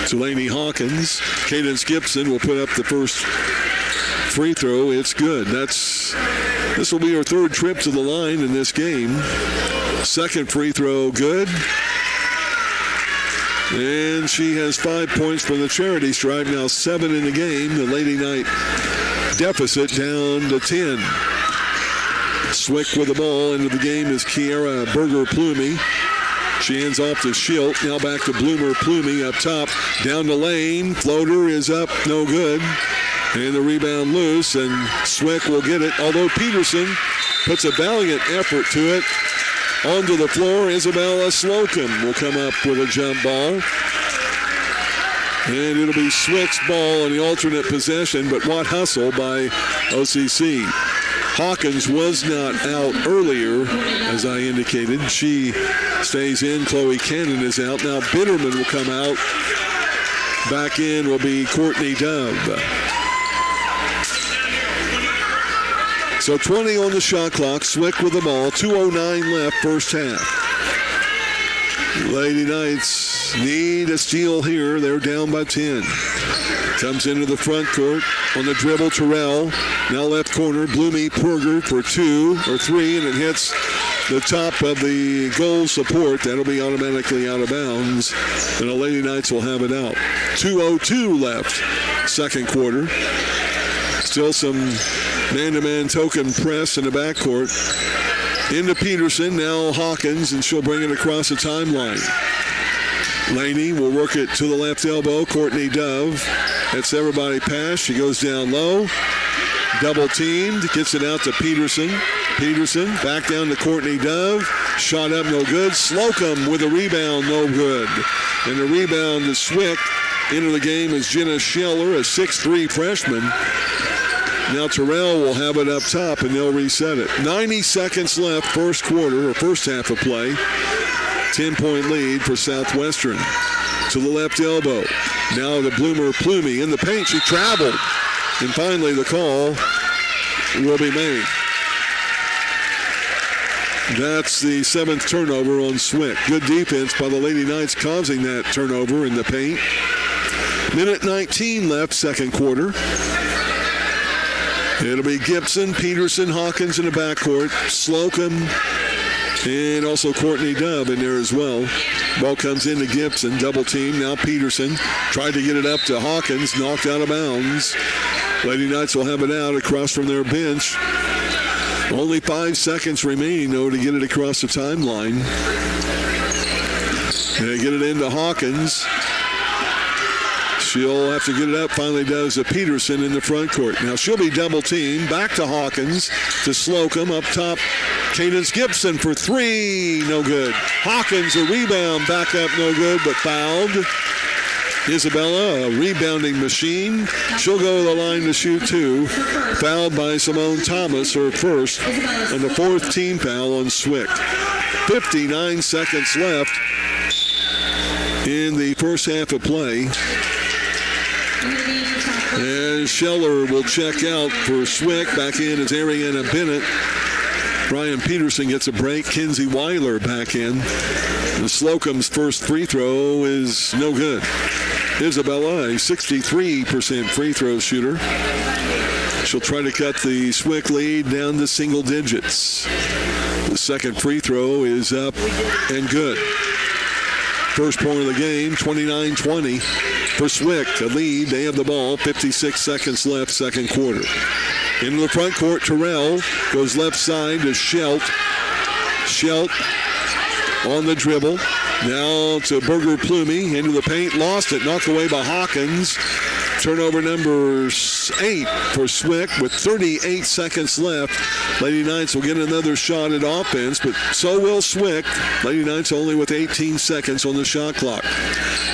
to Lainey Hawkins. Cadence Gibson will put up the first free throw. It's good. This will be her third trip to the line in this game. Second free throw good. And she has 5 points for the charity stripe. Now 7 in the game. The Lady Knight deficit down to 10. Swick with the ball. Into the game is Kiera Berger-Plumy. She hands off to Schilt. Now back to Bloomer Plumy up top. Down the lane. Floater is up. No good. And the rebound loose. And Swick will get it. Although Peterson puts a valiant effort to it. Onto the floor, Isabella Slocum will come up with a jump ball. And it'll be Swick's ball in the alternate possession, but what hustle by OCC. Hawkins was not out earlier, as I indicated. She stays in. Chloe Cannon is out. Now Bitterman will come out. Back in will be Courtney Dove. So 20 on the shot clock. Swick with the ball. 2:09 left, first half. Lady Knights need a steal here. They're down by 10. Comes into the front court on the dribble. Terrell now left corner. Bloomy Perger for 2 or 3, and it hits the top of the goal support. That'll be automatically out of bounds, and the Lady Knights will have it out. 2:02 left, second quarter. Still some man-to-man token press in the backcourt. Into Peterson, now Hawkins, and she'll bring it across the timeline. Laney will work it to the left elbow. Courtney Dove. That's everybody pass. She goes down low. Double teamed. Gets it out to Peterson. Peterson back down to Courtney Dove. Shot up, no good. Slocum with a rebound, no good. And the rebound to Swick. Into the game is Jenna Scheller, a 6'3" freshman. Now Terrell will have it up top, and they'll reset it. 90 seconds left, first quarter, or first half of play. 10-point lead for Southwestern. To the left elbow. Now the Bloomer Plumy in the paint. She traveled. And finally the call will be made. That's the 7th turnover on Swick. Good defense by the Lady Knights causing that turnover in the paint. Minute 19 left, second quarter. It'll be Gibson, Peterson, Hawkins in the backcourt, Slocum, and also Courtney Dove in there as well. Ball comes into Gibson, double team. Now Peterson tried to get it up to Hawkins, knocked out of bounds. Lady Knights will have it out across from their bench. Only 5 seconds remaining, though, to get it across the timeline. They get it into Hawkins. She'll have to get it up, finally does to Peterson in the front court. Now she'll be double teamed. Back to Hawkins, to Slocum. Up top, Cadence Gibson for 3. No good. Hawkins, a rebound, back up, no good, but fouled. Isabella, a rebounding machine. She'll go to the line to shoot 2. Fouled by Simone Thomas, her first, and the 4th team foul on Swick. 59 seconds left in the first half of play. And Scheller will check out for Swick. Back in is Ariana Bennett. Brian Peterson gets a break. Kinsey Weiler back in. The Slocum's first free throw is no good. Isabella, a 63% free throw shooter. She'll try to cut the Swick lead down to single digits. The second free throw is up and good. First point of the game, 29-20 for Swick. A lead, they have the ball, 56 seconds left, second quarter. Into the front court, Terrell goes left side to Schelt. Schelt on the dribble. Now to Berger Plumy, into the paint, lost it, knocked away by Hawkins. Turnover number 8 for Swick with 38 seconds left. Lady Knights will get another shot at offense, but so will Swick. Lady Knights only with 18 seconds on the shot clock.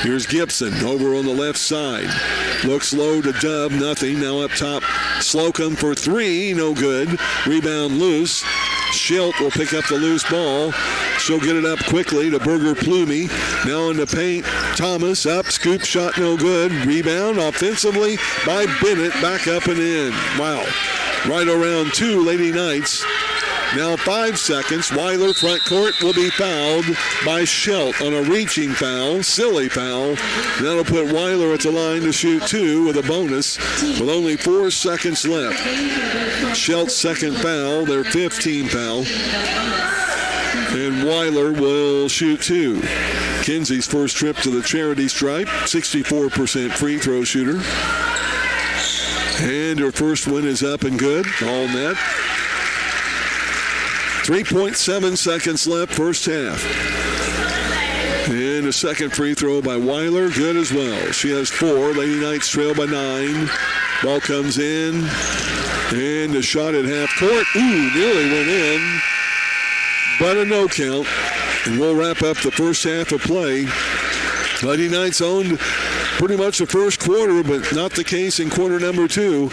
Here's Gibson over on the left side. Looks low to Dub, nothing. Now up top, Slocum for 3, no good. Rebound loose. Schilt will pick up the loose ball. She'll get it up quickly to Berger Plumy. Now in the paint, Thomas up, scoop shot no good. Rebound offensively by Bennett, back up and in. Wow. Right around 2 Lady Knights. Now 5 seconds. Weiler front court will be fouled by Schelt on a reaching foul, silly foul. That'll put Weiler at the line to shoot 2 with a bonus with only 4 seconds left. Schelt's second foul, their 5th team foul. And Weiler will shoot 2. Kinsey's first trip to the charity stripe, 64% free throw shooter. And her first one is up and good, all net. 3.7 seconds left, first half. And a second free throw by Weiler, good as well. She has 4. Lady Knights trail by 9. Ball comes in. And a shot at half court. Ooh, nearly went in. But a no count. And we'll wrap up the first half of play. Lady Knights owned pretty much the first quarter, but not the case in quarter number 2.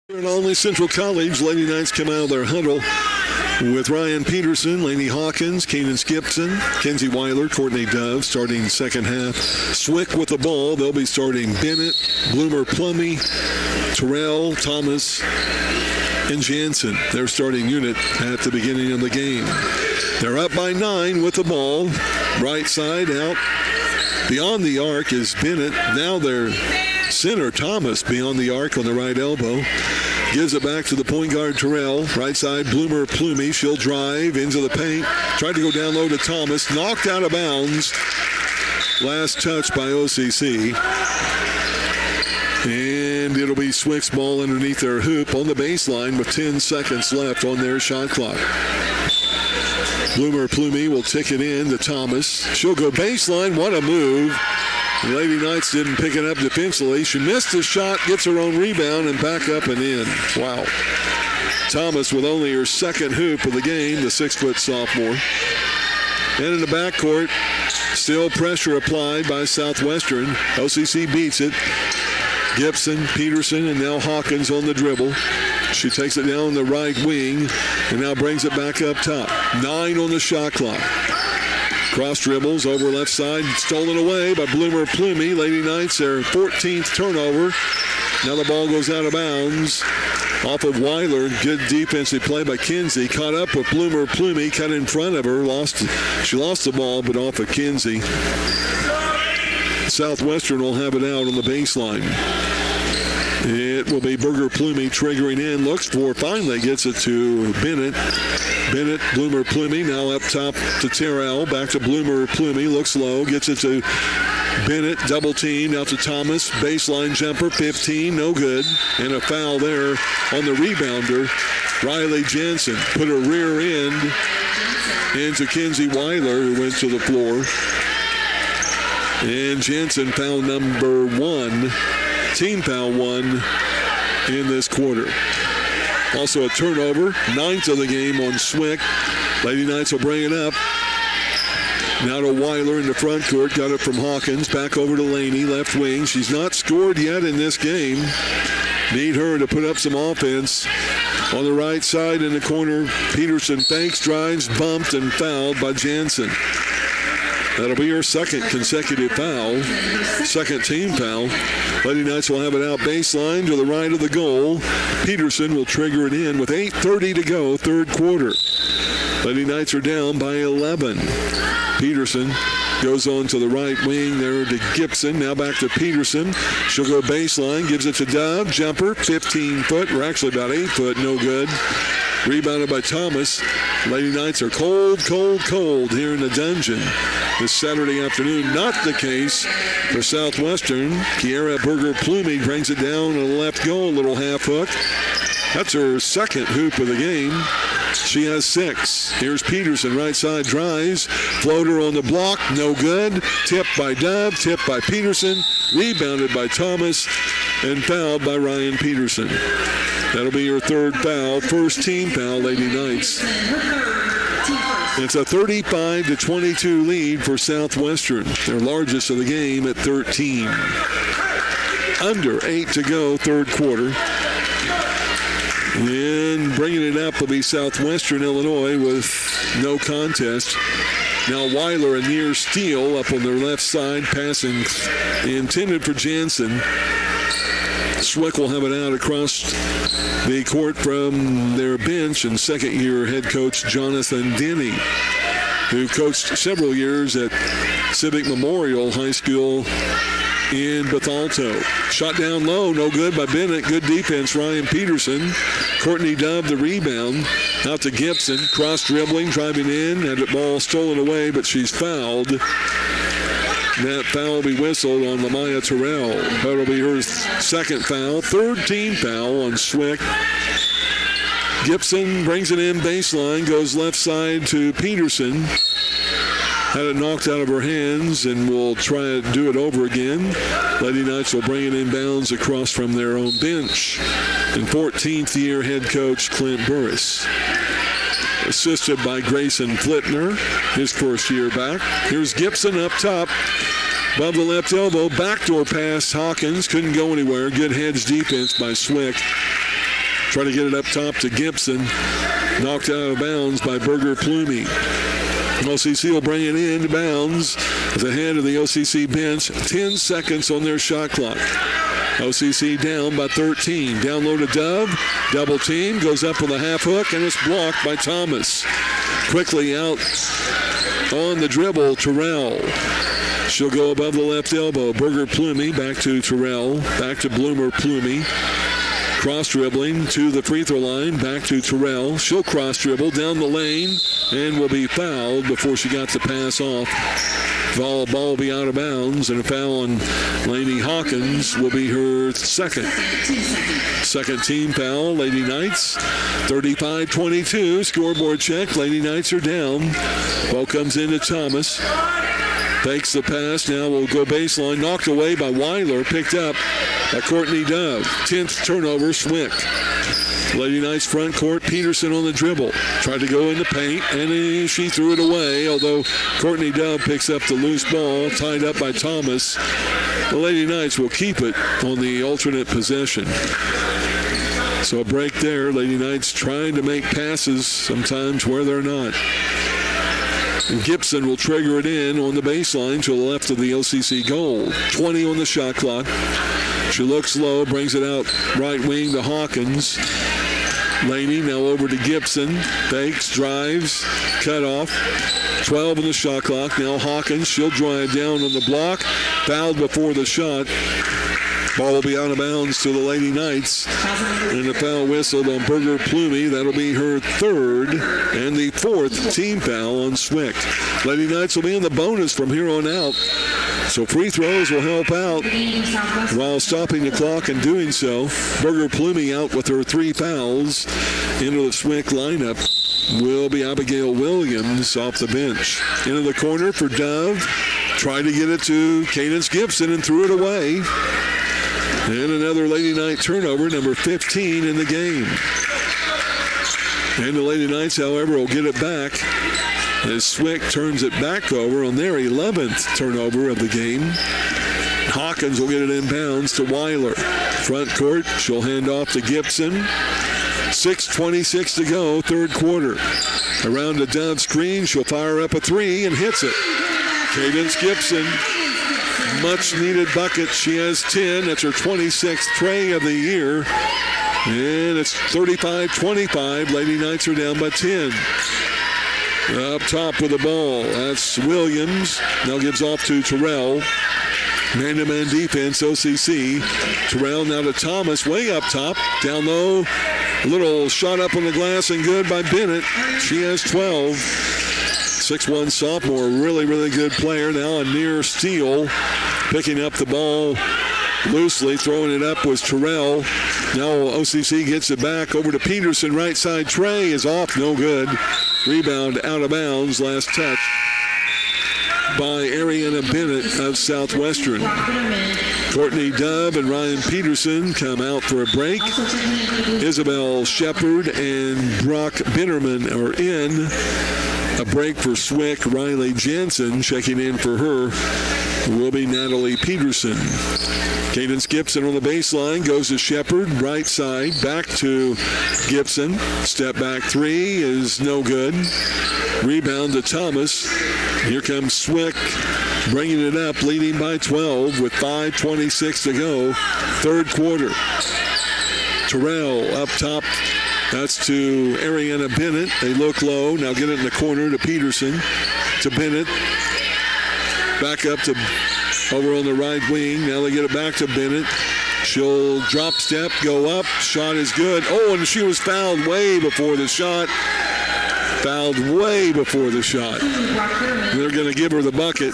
At Olney Central College, Lady Knights come out of their huddle with Ryan Peterson, Lainey Hawkins, Keenan Skipson, Kenzie Weiler, Courtney Dove starting second half. Swick with the ball. They'll be starting Bennett, Bloomer Plummy, Terrell, Thomas, and Jansen. Their starting unit at the beginning of the game. They're up by 9 with the ball. Right side out. Beyond the arc is Bennett. Now their center, Thomas, beyond the arc on the right elbow. Gives it back to the point guard, Terrell. Right side, Bloomer Plumey. She'll drive into the paint. Tried to go down low to Thomas. Knocked out of bounds. Last touch by OCC. And it'll be Swick's ball underneath their hoop on the baseline with 10 seconds left on their shot clock. Bloomer Plumey will tick it in to Thomas. She'll go baseline. What a move. The Lady Knights didn't pick it up defensively. She missed the shot, gets her own rebound, and back up and in. Wow. Thomas with only her second hoop of the game, the 6-foot sophomore. And in the backcourt, still pressure applied by Southwestern. OCC beats it. Gibson, Peterson, and now Hawkins on the dribble. She takes it down the right wing and now brings it back up top. 9 on the shot clock. Cross dribbles over left side, stolen away by Bloomer Plumey. Lady Knights, their 14th turnover. Now the ball goes out of bounds off of Weiler. Good defensive play by Kinsey. Caught up with Bloomer Plumey, cut in front of her. She lost the ball, but off of Kinsey. Southwestern will have it out on the baseline. It will be Burger Plumey triggering in. Looks for, finally gets it to Bennett. Bennett, Bloomer Plumey, now up top to Terrell. Back to Bloomer Plumey, looks low, gets it to Bennett, double team, out to Thomas. Baseline jumper, 15, no good. And a foul there on the rebounder. Riley Jensen put her rear end into Kenzie Weiler, who went to the floor. And Jensen foul number 1. Team foul 1 in this quarter. Also a turnover, 9th of the game on Swick. Lady Knights will bring it up. Now to Weiler in the front court. Got it from Hawkins. Back over to Laney, left wing. She's not scored yet in this game. Need her to put up some offense. On the right side in the corner, Peterson fakes, drives, bumped, and fouled by Jansen. That'll be her second consecutive foul, second team foul. Lady Knights will have it out baseline to the right of the goal. Peterson will trigger it in with 8:30 to go, third quarter. Lady Knights are down by 11. Peterson goes on to the right wing there to Gibson. Now back to Peterson. She'll go baseline, gives it to Dove. Jumper, 15 foot, or actually about 8 foot, no good. Rebounded by Thomas. Lady Knights are cold, cold, cold here in the dungeon this Saturday afternoon. Not the case for Southwestern. Kiera Burger Plumey brings it down on the left goal, little half hook. That's her second hoop of the game. She has 6. Here's Peterson, right side drives. Floater on the block, no good. Tipped by Dove, tipped by Peterson. Rebounded by Thomas and fouled by Ryan Peterson. That'll be her third foul, first team foul, Lady Knights. It's a 35-22 lead for Southwestern, their largest of the game at 13. Under 8 to go, third quarter. And bringing it up will be Southwestern Illinois with no contest. Now Weiler, a near steal up on their left side, passing intended for Jansen. Swick will have it out across the court from their bench, and second-year head coach Jonathan Denny, who coached several years at Civic Memorial High School in Bethalto. Shot down low, no good by Bennett. Good defense, Ryan Peterson. Courtney Dove the rebound. Out to Gibson. Cross-dribbling, driving in. Had the ball stolen away, but she's fouled. That foul will be whistled on Lamaya Terrell. That'll be her second foul. Third team foul on Swick. Gibson brings it in baseline, goes left side to Peterson. Had it knocked out of her hands and will try to do it over again. Lady Knights will bring it inbounds across from their own bench. And 14th year head coach Clint Burris. Assisted by Grayson Flitner, his first year back. Here's Gibson up top. Above the left elbow, backdoor pass, Hawkins. Couldn't go anywhere. Good hedge defense by Swick. Try to get it up top to Gibson. Knocked out of bounds by Berger Plumy. OCC will bring it in bounds at the head of the OCC bench. 10 seconds on their shot clock. OCC down by 13. Down low to Dove. Double team. Goes up with a half hook, and it's blocked by Thomas. Quickly out on the dribble, Terrell. She'll go above the left elbow. Berger Plumy back to Terrell. Back to Bloomer Plumy. Cross dribbling to the free throw line. Back to Terrell. She'll cross dribble down the lane and will be fouled before she got the pass off. Ball will be out of bounds, and a foul on Lainey Hawkins will be her second. Second team foul, Lady Knights. 35-22. Scoreboard check. Lady Knights are down. Ball comes into Thomas. Fakes the pass. Now will go baseline. Knocked away by Weiler. Picked up by Courtney Dove. 10th turnover, Swick. Lady Knights front court. Peterson on the dribble. Tried to go in the paint, and she threw it away, although Courtney Dove picks up the loose ball, tied up by Thomas. The Lady Knights will keep it on the alternate possession. So a break there. Lady Knights trying to make passes sometimes where they're not. And Gibson will trigger it in on the baseline to the left of the OCC goal. 20 on the shot clock. She looks low, brings it out right wing to Hawkins. Laney now over to Gibson. Fakes, drives, cut off. 12 on the shot clock. Now Hawkins, she'll drive down on the block. Fouled before the shot. Ball will be out of bounds to the Lady Knights. And the foul whistled on Berger Plumy. That'll be her third and the fourth team foul on Swick. Lady Knights will be in the bonus from here on out. So free throws will help out while stopping the clock and doing so. Berger Plumy out with her 3 fouls. Into the Swick lineup will be Abigail Williams off the bench. Into the corner for Dove. Tried to get it to Cadence Gibson and threw it away. And another Lady Knight turnover, number 15 in the game. And the Lady Knights, however, will get it back as Swick turns it back over on their 11th turnover of the game. Hawkins will get it inbounds to Weiler. Front court, she'll hand off to Gibson. 6:26 to go, third quarter. Around the Dove screen, she'll fire up a 3 and hits it. Cadence Gibson. Much needed bucket. She has 10. That's her 26th tray of the year. And it's 35-25. Lady Knights are down by 10. Up top with the ball. That's Williams. Now gives off to Terrell. Man-to-man defense, OCC. Terrell now to Thomas. Way up top. Down low. A little shot up on the glass and good by Bennett. She has 12. 6'1" sophomore, really good player. Now a near steal. Picking up the ball loosely, throwing it up was Terrell. Now OCC gets it back over to Peterson. Right side tray is off, no good. Rebound out of bounds, last touch by Ariana Bennett of Southwestern. Courtney Dove and Ryan Peterson come out for a break. Isabel Shepard and Brock Bitterman are in. A break for Swick. Riley Jansen checking in for her will be Natalie Peterson. Cadence Gibson on the baseline, goes to Shepard, right side, back to Gibson. Step back 3 is no good. Rebound to Thomas. Here comes Swick, bringing it up, leading by 12 with 5:26 to go, third quarter. Terrell up top. That's to Ariana Bennett. They look low. Now get it in the corner to Peterson. To Bennett. Back up to over on the right wing. Now they get it back to Bennett. She'll drop step, go up. Shot is good. Oh, and she was fouled way before the shot. Fouled way before the shot. They're going to give her the bucket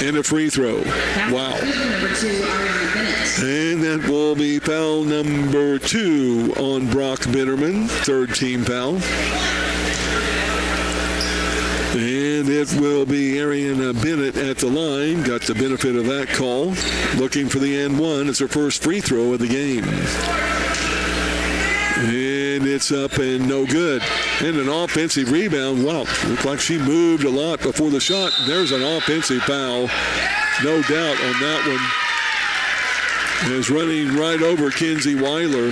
and a free throw. Wow. And that will be foul number 2 on Brock Bitterman, third team foul. And it will be Ariana Bennett at the line. Got the benefit of that call. Looking for the and one. It's her first free throw of the game. And it's up and no good. And an offensive rebound. Wow, looked like she moved a lot before the shot. There's an offensive foul. No doubt on that one. Is running right over Kinsey Weiler.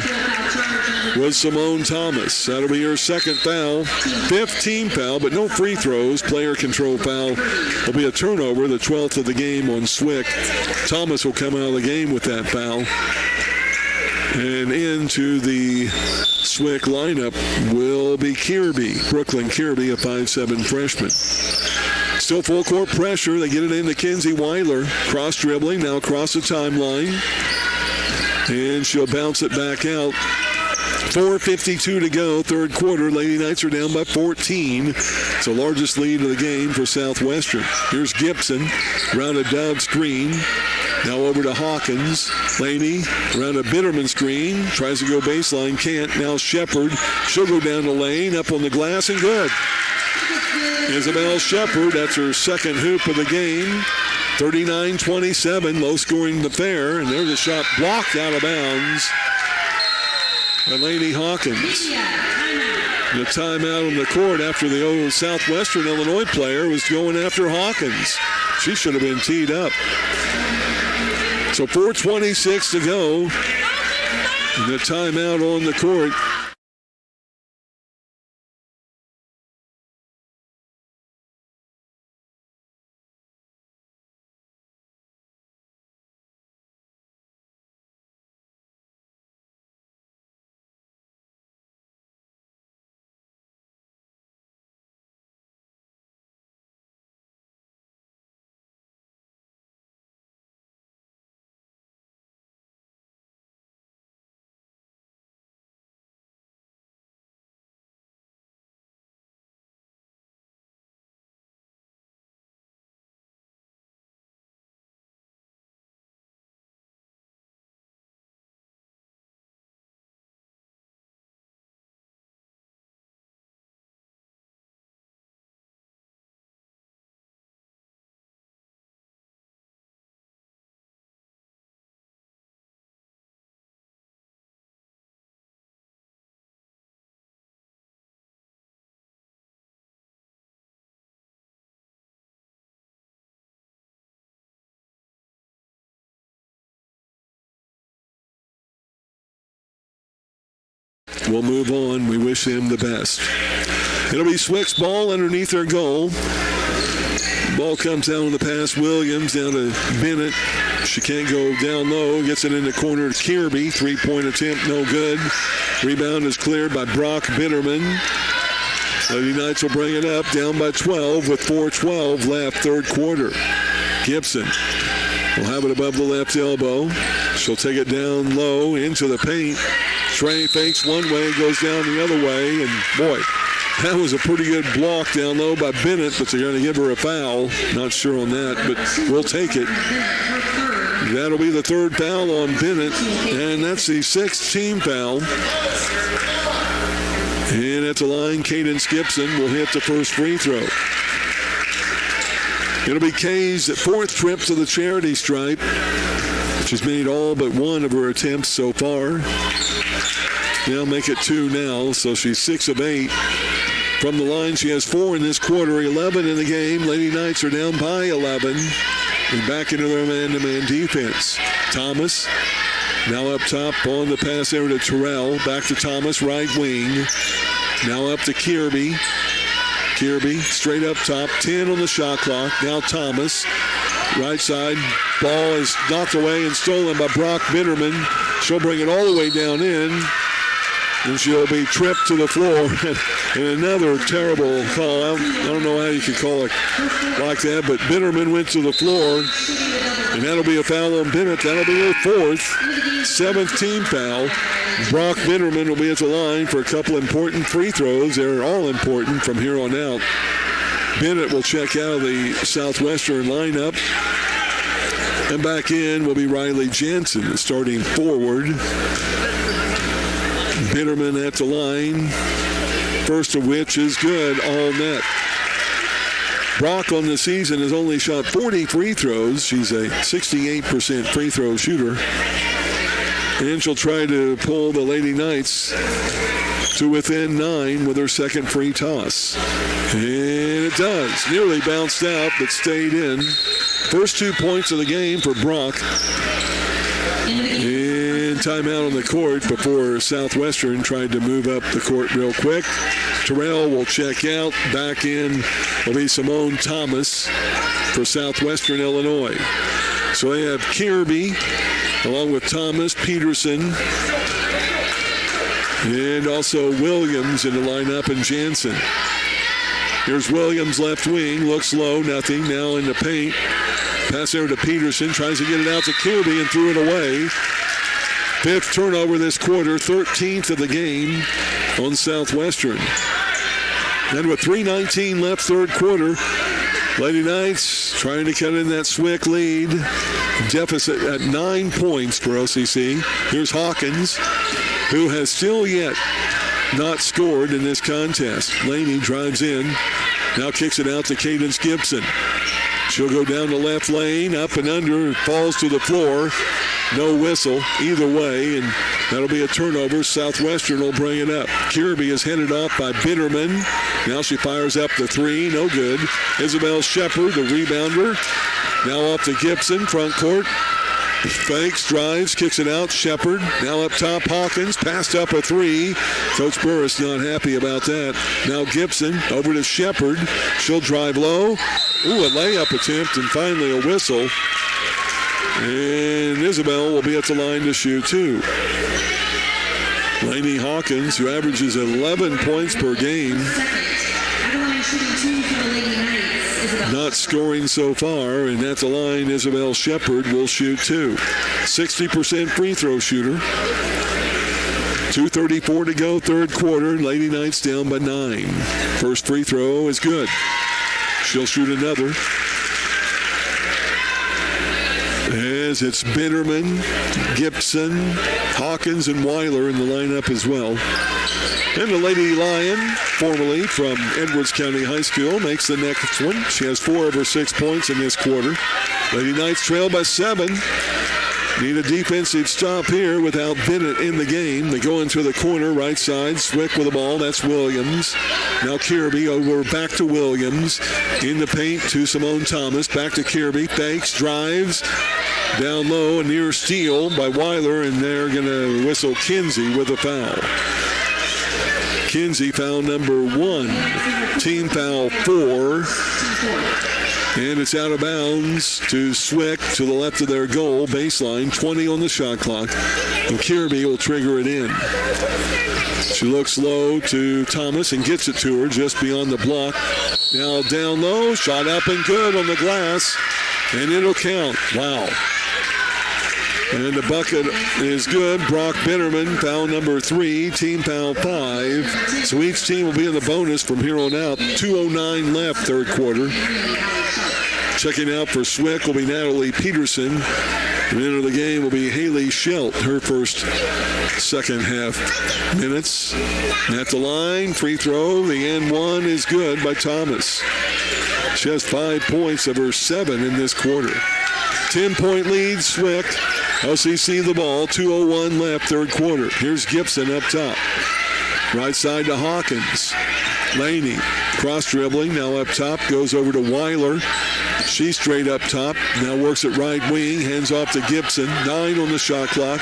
was Simone Thomas. That'll be her second foul, 15th foul, but no free throws. Player control foul will be a turnover, the 12th of the game on Swick. Thomas will come out of the game with that foul. And into the Swick lineup will be Kirby, Brooklyn Kirby, a 5'7" freshman. Still full court pressure. They get it into Kinsey Weiler. Cross dribbling, now across the timeline. And she'll bounce it back out. 4:52 to go, third quarter. Lady Knights are down by 14. It's the largest lead of the game for Southwestern. Here's Gibson, around a Dove screen. Now over to Hawkins. Laney around a Bitterman screen. Tries to go baseline, can't. Now Shepard. She'll go down the lane, up on the glass, and good. Isabel Shepard, that's her second hoop of the game. 39-27, low-scoring affair, and there's a shot blocked out of bounds by Laney Hawkins. The timeout on the court after the old Southwestern Illinois player was going after Hawkins. She should have been teed up. So 4:26 to go. And the timeout on the court. We'll move on. We wish him the best. It'll be Swick's ball underneath their goal. Ball comes down on the pass. Williams down to Bennett. She can't go down low. Gets it in the corner to Kirby. Three-point attempt, no good. Rebound is cleared by Brock Bitterman. Lady Knights will bring it up, down by 12 with 4:12 left, third quarter. Gibson will have it above the left elbow. She'll take it down low into the paint. Trey fakes one way, goes down the other way, and boy, that was a pretty good block down low by Bennett, but they're going to give her a foul. Not sure on that, but we'll take it. That'll be the third foul on Bennett, and that's the sixth team foul. And at the line, Cadence Gibson will hit the first free throw. It'll be Kay's fourth trip to the charity stripe. She's made all but one of her attempts so far. They'll make it two now, so she's 6 of 8. From the line, she has 4 in this quarter, 11 in the game. Lady Knights are down by 11. And back into their man-to-man defense. Thomas now up top on the pass there to Terrell. Back to Thomas, right wing. Now up to Kirby. Kirby straight up top, 10 on the shot clock. Now Thomas, right side. Ball is knocked away and stolen by Brock Bitterman. She'll bring it all the way down in. And she'll be tripped to the floor. And another terrible call. I don't know how you could call it like that, but Bitterman went to the floor. And that'll be a foul on Bennett. That'll be her fourth, 7th team foul. Brock Bitterman will be at the line for a couple important free throws. They're all important from here on out. Bennett will check out of the Southwestern lineup. And back in will be Riley Jensen, the starting forward. Bitterman at the line, first of which is good, all net. Brock on the season has only shot 40 free throws. She's a 68% free throw shooter. And she'll try to pull the Lady Knights to within 9 with her second free toss. And it does. Nearly bounced out, but stayed in. First 2 points of the game for Brock. And And timeout on the court before Southwestern tried to move up the court real quick. Terrell will check out. Back in will be Simone Thomas for Southwestern Illinois. So they have Kirby along with Thomas, Peterson, and also Williams in the lineup, and Jansen. Here's Williams, left wing, looks low, nothing. Now in the paint. Pass there to Peterson, tries to get it out to Kirby and threw it away. Fifth turnover this quarter, 13th of the game on Southwestern. And with 3:19 left, third quarter, Lady Knights trying to cut in that Swick lead. Deficit at 9 points for OCC. Here's Hawkins, who has still yet not scored in this contest. Laney drives in, now kicks it out to Cadence Gibson. She'll go down the left lane, up and under, falls to the floor. No whistle either way, and that'll be a turnover. Southwestern will bring it up. Kirby is headed off by Bitterman. Now she fires up the three, no good. Isabel Shepard, the rebounder. Now off to Gibson, front court. Fakes, drives, kicks it out. Shepard, now up top, Hawkins, passed up a three. Coach Burris not happy about that. Now Gibson, over to Shepard. She'll drive low. Ooh, a layup attempt, and finally a whistle. And Isabel will be at the line to shoot two. Lainey Hawkins, who averages 11 points per game, not scoring so far, and at the line, Isabel Shepard will shoot two. 60% free throw shooter. 2:34 to go, third quarter. Lady Knights down by 9. First free throw is good. She'll shoot another. As it's Bitterman, Gibson, Hawkins, and Weiler in the lineup as well. And the Lady Lion, formerly from Edwards County High School, makes the next one. She has 4 of her 6 points in this quarter. Lady Knights trail by 7. Need a defensive stop here without Bennett in the game. They go into the corner, right side. Swick with the ball. That's Williams. Now Kirby over back to Williams. In the paint to Simone Thomas. Back to Kirby. Fakes, drives. Down low, a near steal by Weiler, and they're going to whistle Kinsey with a foul. Kinsey foul number 1. Team foul 4. And it's out of bounds to Swick to the left of their goal, baseline, 20 on the shot clock. And Kirby will trigger it in. She looks low to Thomas and gets it to her just beyond the block. Now down low, shot up and good on the glass. And it'll count. Wow. And the bucket is good. Brock Bitterman, foul number 3, team foul 5. So each team will be in the bonus from here on out. 2:09 left, third quarter. Checking out for Swick will be Natalie Peterson. And into the game will be Haley Schelt, her first second half minutes. At the line, free throw, the and one is good by Thomas. She has 5 points of her 7 in this quarter. 10-point lead, Swick. OCC the ball, 2:01 left, third quarter. Here's Gibson up top. Right side to Hawkins. Laney, cross dribbling, now up top, goes over to Weiler. She's straight up top, now works at right wing, hands off to Gibson. 9 on the shot clock.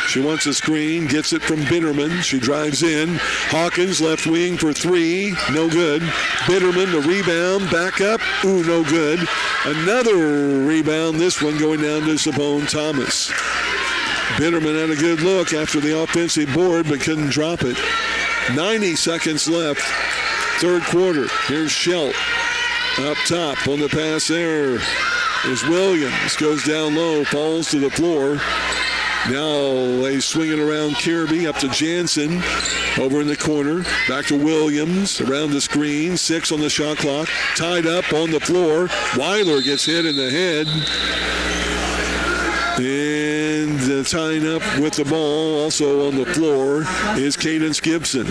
She wants a screen, gets it from Bitterman. She drives in. Hawkins left wing for 3, no good. Bitterman, the rebound, back up, ooh, no good. Another rebound, this one going down to Simone Thomas. Bitterman had a good look after the offensive board, but couldn't drop it. 90 seconds left, third quarter. Here's Schelt up top on the pass there is Williams. Goes down low, falls to the floor. Now they swing it around Kirby, up to Jansen, over in the corner, back to Williams, around the screen, 6 on the shot clock, tied up on the floor. Weiler gets hit in the head. And tying up with the ball, also on the floor, is Cadence Gibson.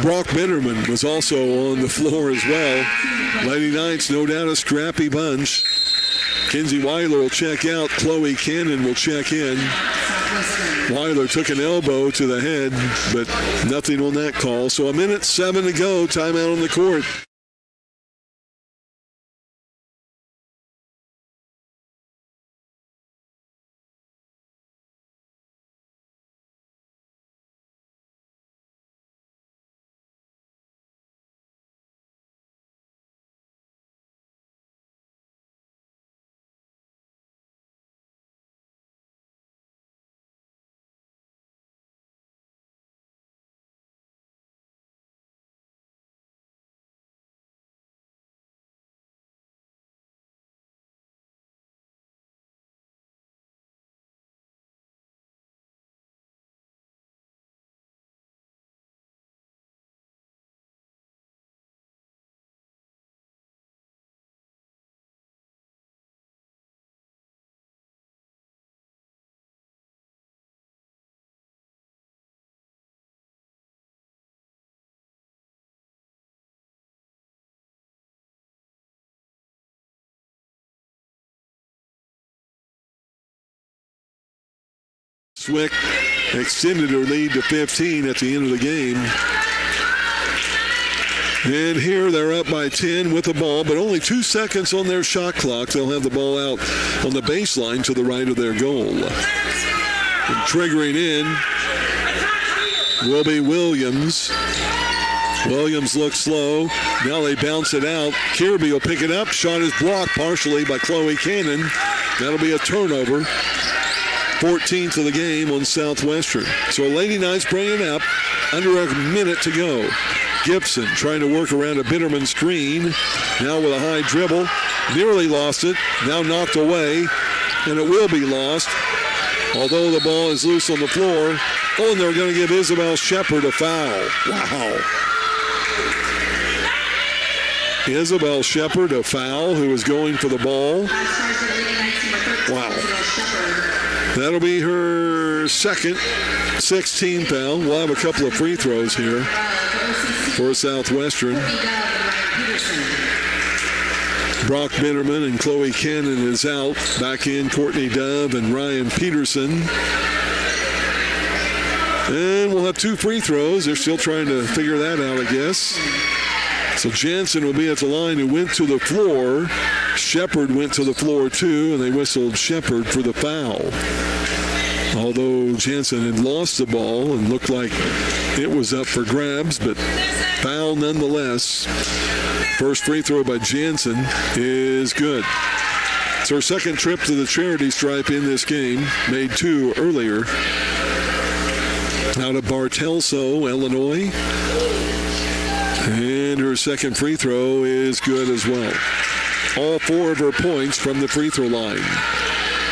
Brock Bitterman was also on the floor as well. Lady Knights, no doubt a scrappy bunch. Kinsey Weiler will check out. Chloe Cannon will check in. Weiler took an elbow to the head, but nothing on that call. So 1:07 to go. Timeout on the court. Swick extended her lead to 15 at the end of the game. And here they're up by 10 with the ball, but only 2 seconds on their shot clock. They'll have the ball out on the baseline to the right of their goal. And triggering in will be Williams. Williams looks slow. Now they bounce it out. Kirby will pick it up. Shot is blocked partially by Chloe Cannon. That'll be a turnover. 14th of the game on Southwestern. So Lady Knights bring it up. Under a minute to go. Gibson trying to work around a Bitterman screen. Now with a high dribble. Nearly lost it. Now knocked away. And it will be lost. Although the ball is loose on the floor. Oh, and they're going to give Isabel Shepard a foul. Wow. Isabel Shepard a foul, who is going for the ball. Wow. That'll be her second 16th foul. We'll have a couple of free throws here for Southwestern. Brock Bitterman and Chloe Cannon is out. Back in Courtney Dove and Ryan Peterson. And we'll have 2 free throws. They're still trying to figure that out, I guess. So Jansen will be at the line, who went to the floor. Shepard went to the floor too, and they whistled Shepard for the foul. Although Jansen had lost the ball and looked like it was up for grabs, but foul nonetheless. First free throw by Jansen is good. It's her second trip to the charity stripe in this game. Made 2 earlier. Out of Bartelso, Illinois. And her second free throw is good as well. All 4 of her points from the free throw line.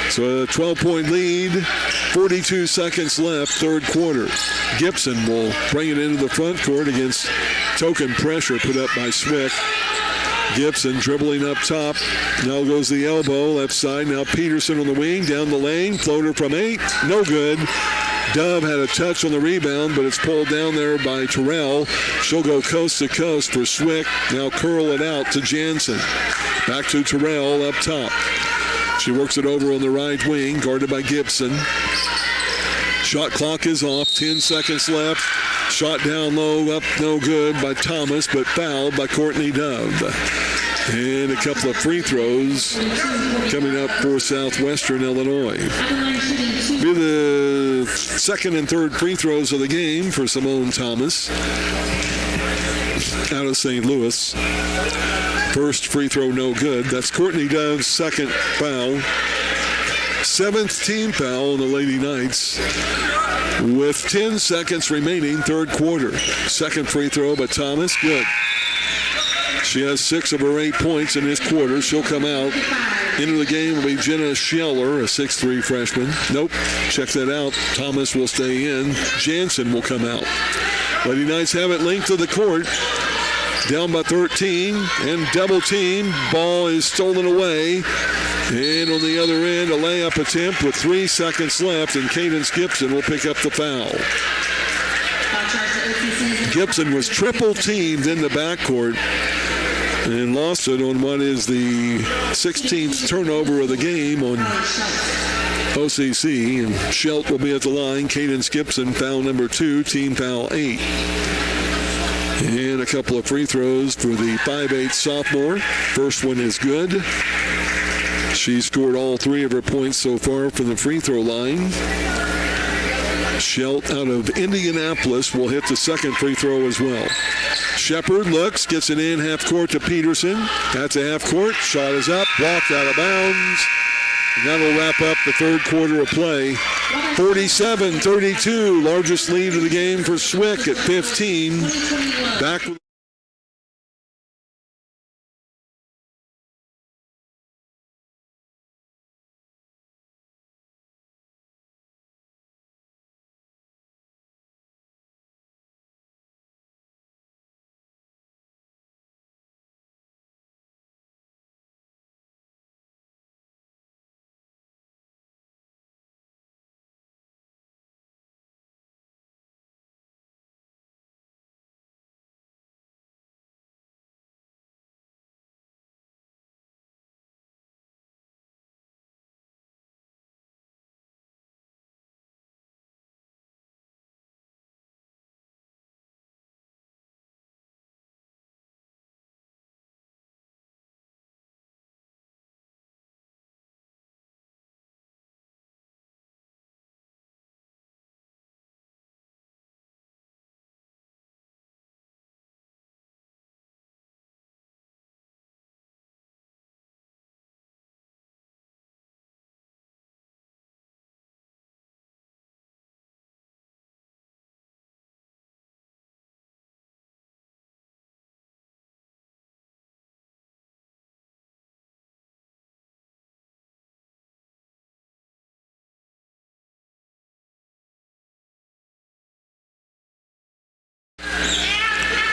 So a 12-point lead, 42 seconds left, third quarter. Gibson will bring it into the front court against token pressure put up by Swick. Gibson dribbling up top. Now goes the elbow, left side. Now Peterson on the wing, down the lane. Floater from 8, no good. Dove had a touch on the rebound, but it's pulled down there by Terrell. She'll go coast to coast for Swick. Now curl it out to Jansen. Back to Terrell up top. She works it over on the right wing, guarded by Gibson. Shot clock is off, 10 seconds left. Shot down low, up no good by Thomas, but fouled by Courtney Dove. And a couple of free throws coming up for Southwestern Illinois. Be the second and third free throws of the game for Simone Thomas out of St. Louis. First free throw no good. That's Courtney Dove's second foul. 7th team foul on the Lady Knights with 10 seconds remaining, third quarter. Second free throw by Thomas, good. She has 6 of her 8 points in this quarter. She'll come out. Into the game will be Jenna Scheller, a 6'3" freshman. Nope, check that out. Thomas will stay in. Jansen will come out. Lady Knights have it linked to the court. Down by 13 and double team. Ball is stolen away. And on the other end, a layup attempt with 3 seconds left, and Cadence Gibson will pick up the foul. Gibson was triple teamed in the backcourt and lost it on what is the 16th turnover of the game on OCC. And Schelt will be at the line. Cadence Gibson, foul number 2, team foul 8. And a couple of free throws for the 5'8" sophomore. First one is good. She scored all 3 of her points so far from the free throw line. Schelt out of Indianapolis will hit the second free throw as well. Shepard looks, gets it in half court to Peterson. That's a half court. Shot is up, blocked out of bounds. And that'll wrap up the third quarter of play. 47-32, largest lead of the game for Swick at 15. Back with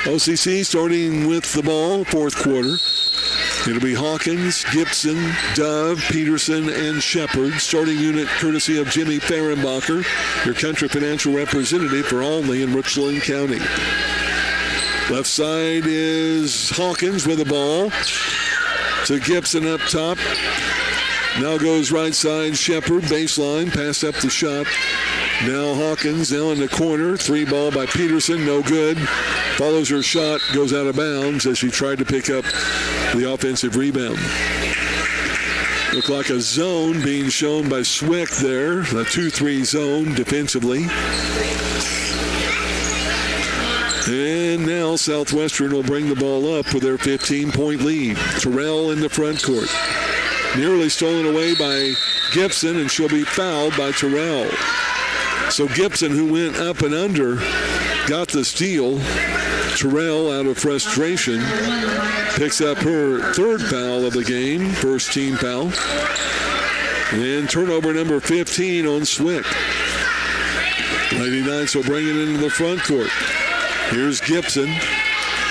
OCC starting with the ball, fourth quarter. It'll be Hawkins, Gibson, Dove, Peterson, and Shepard. Starting unit courtesy of Jimmy Fehrenbacher, your Country Financial representative for Olney and Richland County. Left side is Hawkins with the ball to Gibson up top. Now goes right side, Shepard, baseline, pass up the shot. Now Hawkins, now in the corner. 3 ball by Peterson, no good. Follows her shot, goes out of bounds as she tried to pick up the offensive rebound. Looked like a zone being shown by Swick there, a 2-3 zone defensively. And now Southwestern will bring the ball up with their 15-point lead. Terrell in the front court. Nearly stolen away by Gibson, and she'll be fouled by Terrell. So Gibson, who went up and under, got the steal. Terrell, out of frustration, picks up her 3rd foul of the game, first team foul. And turnover number 15 on Swick. Lady Knights will bring it into the front court. Here's Gibson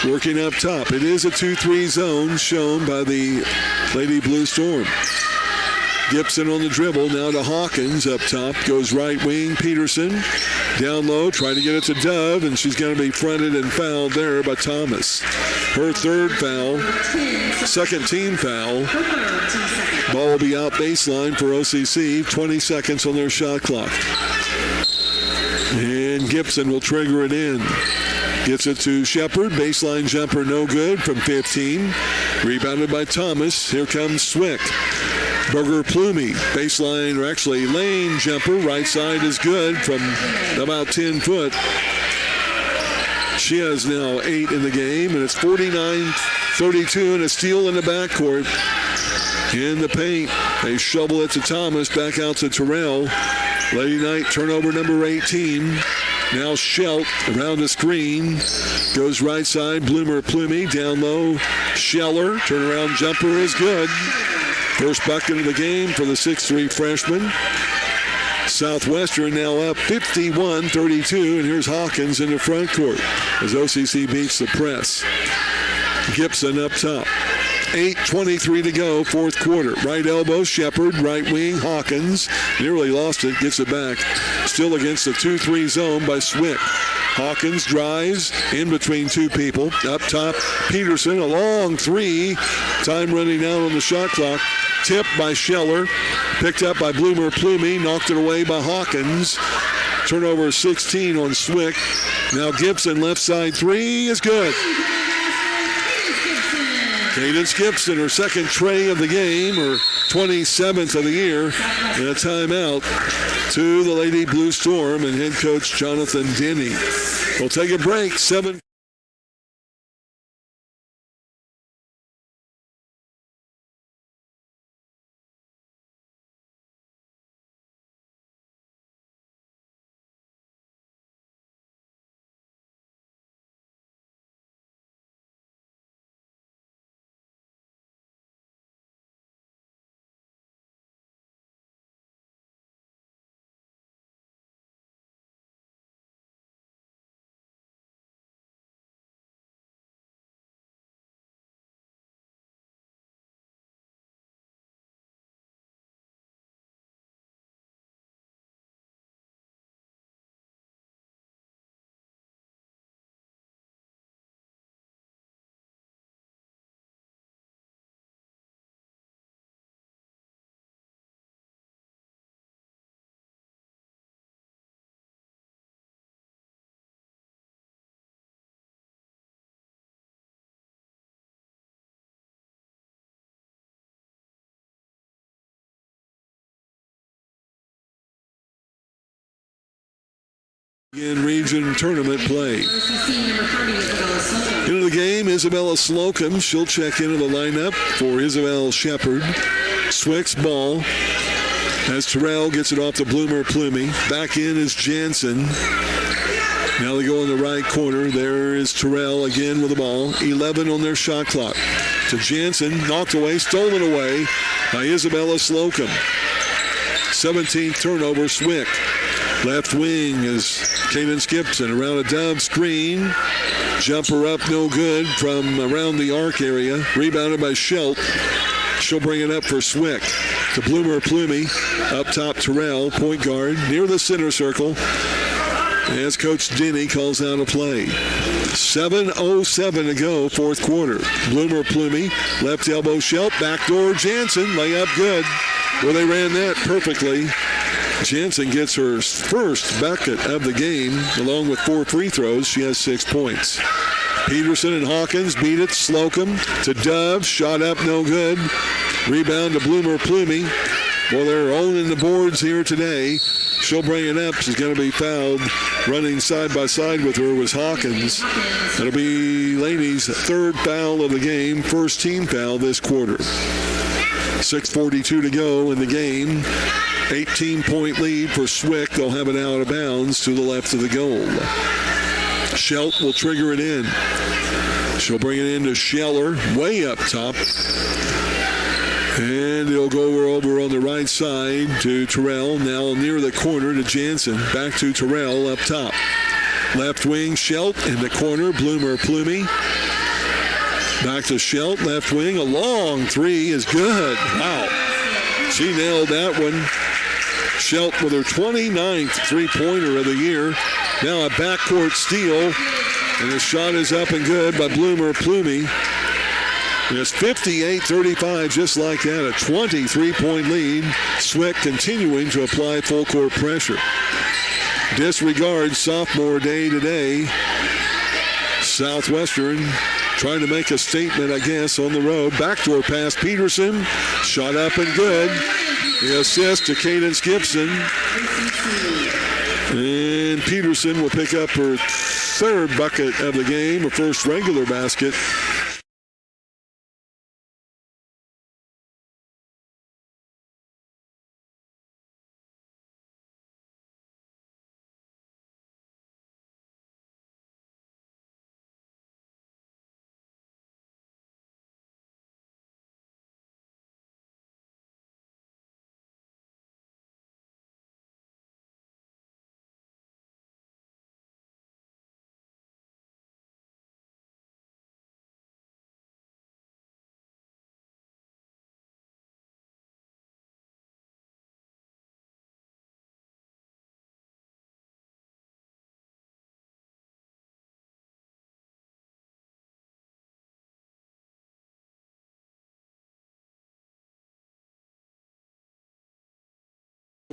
working up top. It is a 2-3 zone shown by the Lady Blue Storm. Gibson on the dribble, now to Hawkins up top. Goes right wing, Peterson. Down low, trying to get it to Dove, and she's going to be fronted and fouled there by Thomas. Her 3rd foul, 2nd team foul. Ball will be out baseline for OCC. 20 seconds on their shot clock. And Gibson will trigger it in. Gets it to Shepard. Baseline jumper no good from 15. Rebounded by Thomas. Here comes Swick. Burger Plumey. Baseline, or actually lane jumper. Right side is good from about 10 foot. She has now 8 in the game, and it's 49-32 and a steal in the backcourt. In the paint, they shovel it to Thomas. Back out to Terrell. Lady Knight turnover number 18. Now Schelt around the screen. Goes right side. Bloomer Plumey down low. Scheller. Turnaround jumper is good. First bucket of the game for the 6'3 freshman. Southwestern now up 51-32. And here's Hawkins in the front court as OCC beats the press. Gibson up top. 8:23 to go, fourth quarter. Right elbow, Shepard. Right wing, Hawkins. Nearly lost it, gets it back. Still against the 2-3 zone by Swick. Hawkins drives in between 2 people. Up top, Peterson, a long 3. Time running out on the shot clock. Tipped by Scheller. Picked up by Bloomer Plumey. Knocked it away by Hawkins. Turnover 16 on Swick. Now Gibson, left side 3 is good. Cadence Gibson, her 2nd tray of the game, her 27th of the year, and a timeout to the Lady Blue Storm and head coach Jonathan Denny. We'll take a break. 7. In region tournament play. Into the game, Isabella Slocum. She'll check into the lineup for Isabel Shepard. Swick's ball as Terrell gets it off to Bloomer Plumey. Back in is Jansen. Now they go in the right corner. There is Terrell again with the ball. 11 on their shot clock. To Jansen, knocked away, stolen away by Isabella Slocum. 17th turnover, Swick. Left wing is Cadence Gibson around a Dove screen. Jumper up, no good from around the arc area. Rebounded by Schelt. She'll bring it up for Swick. To Bloomer Plumy. Up top, Terrell, point guard, near the center circle. As Coach Denny calls out a play. 7:07 to go, fourth quarter. Bloomer Plumy, left elbow Schelt, backdoor Jansen, layup good. Well, they ran that perfectly. Jansen gets her first bucket of the game, along with 4 free throws. She has 6 points. Peterson and Hawkins beat it. Slocum to Dove, shot up, no good. Rebound to Bloomer Plumy. Well, they're owning the boards here today. She'll bring it up. She's going to be fouled. Running side by side with her was Hawkins. That'll be Laney's third foul of the game, first team foul this quarter. 6:42 to go in the game. 18-point lead for Swick. They'll have it out of bounds to the left of the goal. Schelt will trigger it in. She'll bring it in to Scheller, way up top. And it'll go over on the right side to Terrell. Now near the corner to Jansen. Back to Terrell up top. Left wing, Schelt in the corner. Bloomer Plumy. Back to Schelt, left wing. A long three is good. Wow. She nailed that one. Schelt with her 29th three-pointer of the year. Now a backcourt steal. And the shot is up and good by Bloomer Plumy. It's 58-35, just like that, a 23-point lead. Swick continuing to apply full-court pressure. Disregard sophomore day today. Southwestern trying to make a statement, I guess, on the road. Backdoor pass, Peterson. Shot up and good. The assist to Cadence Gibson. And Peterson will pick up her third bucket of the game, her first regular basket.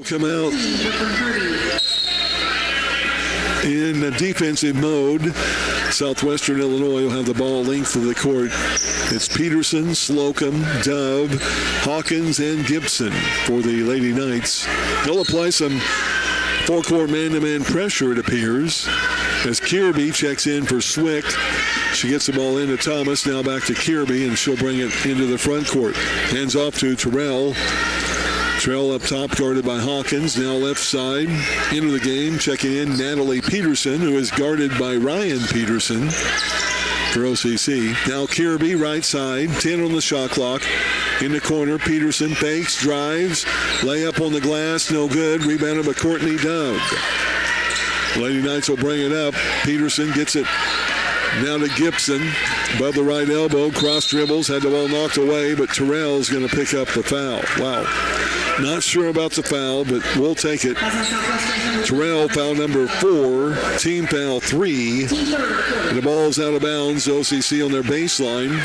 Come out in defensive mode. Southwestern Illinois will have the ball length of the court. It's Peterson, Slocum, Dove, Hawkins, and Gibson for the Lady Knights. They'll apply some four-court man-to-man pressure, it appears, as Kirby checks in for Swick. She gets the ball into Thomas, now back to Kirby, and she'll bring it into the front court. Hands off to Terrell. Terrell up top, guarded by Hawkins. Now left side, into the game, checking in Natalie Peterson, who is guarded by Ryan Peterson for OCC. Now Kirby, right side, 10 on the shot clock. In the corner, Peterson fakes, drives, layup on the glass, no good. Rebounded by Courtney Dove. Lady Knights will bring it up. Peterson gets it now to Gibson. Above the right elbow, cross dribbles, had the ball knocked away, but Terrell's going to pick up the foul. Wow. Not sure about the foul, but we'll take it. Terrell, foul number 4, team foul 3. And the ball's out of bounds. OCC on their baseline.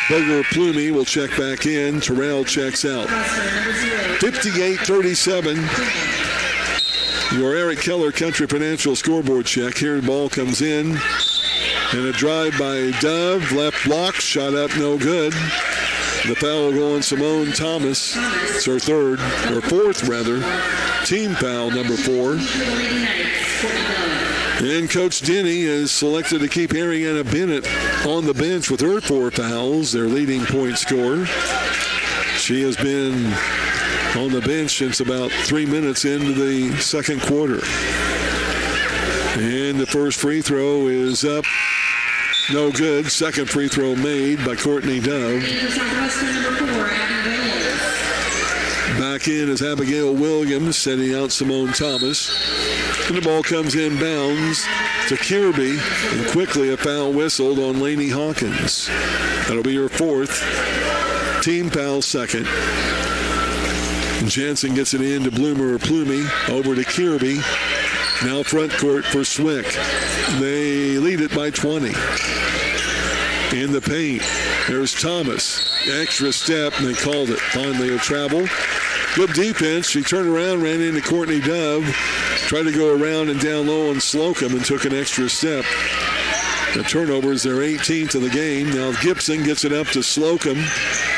Booger Plumy will check back in. Terrell checks out. 58-37. Your Eric Keller Country Financial scoreboard check. Here the ball comes in. And a drive by Dove. Left block. Shot up, no good. The foul will go on Simone Thomas. It's her third, or fourth rather. Team foul number 4. And Coach Denny is selected to keep Ariana Bennett on the bench with her 4 fouls, their leading point scorer. She has been on the bench since about 3 minutes into the second quarter. And the first free throw is up. No good. Second free throw made by Courtney Dove. Back in is Abigail Williams, setting out Simone Thomas. And the ball comes inbounds to Kirby, and quickly a foul whistled on Lainey Hawkins. That'll be her fourth. Team foul second. Jansen gets it in to Bloomer or Plumy. Over to Kirby. Now front court for Swick. They lead it by 20. In the paint, there's Thomas. Extra step, and they called it. Finally a travel. Good defense. She turned around, ran into Courtney Dove. Tried to go around and down low on Slocum and took an extra step. The turnover is their 18th of the game. Now Gibson gets it up to Slocum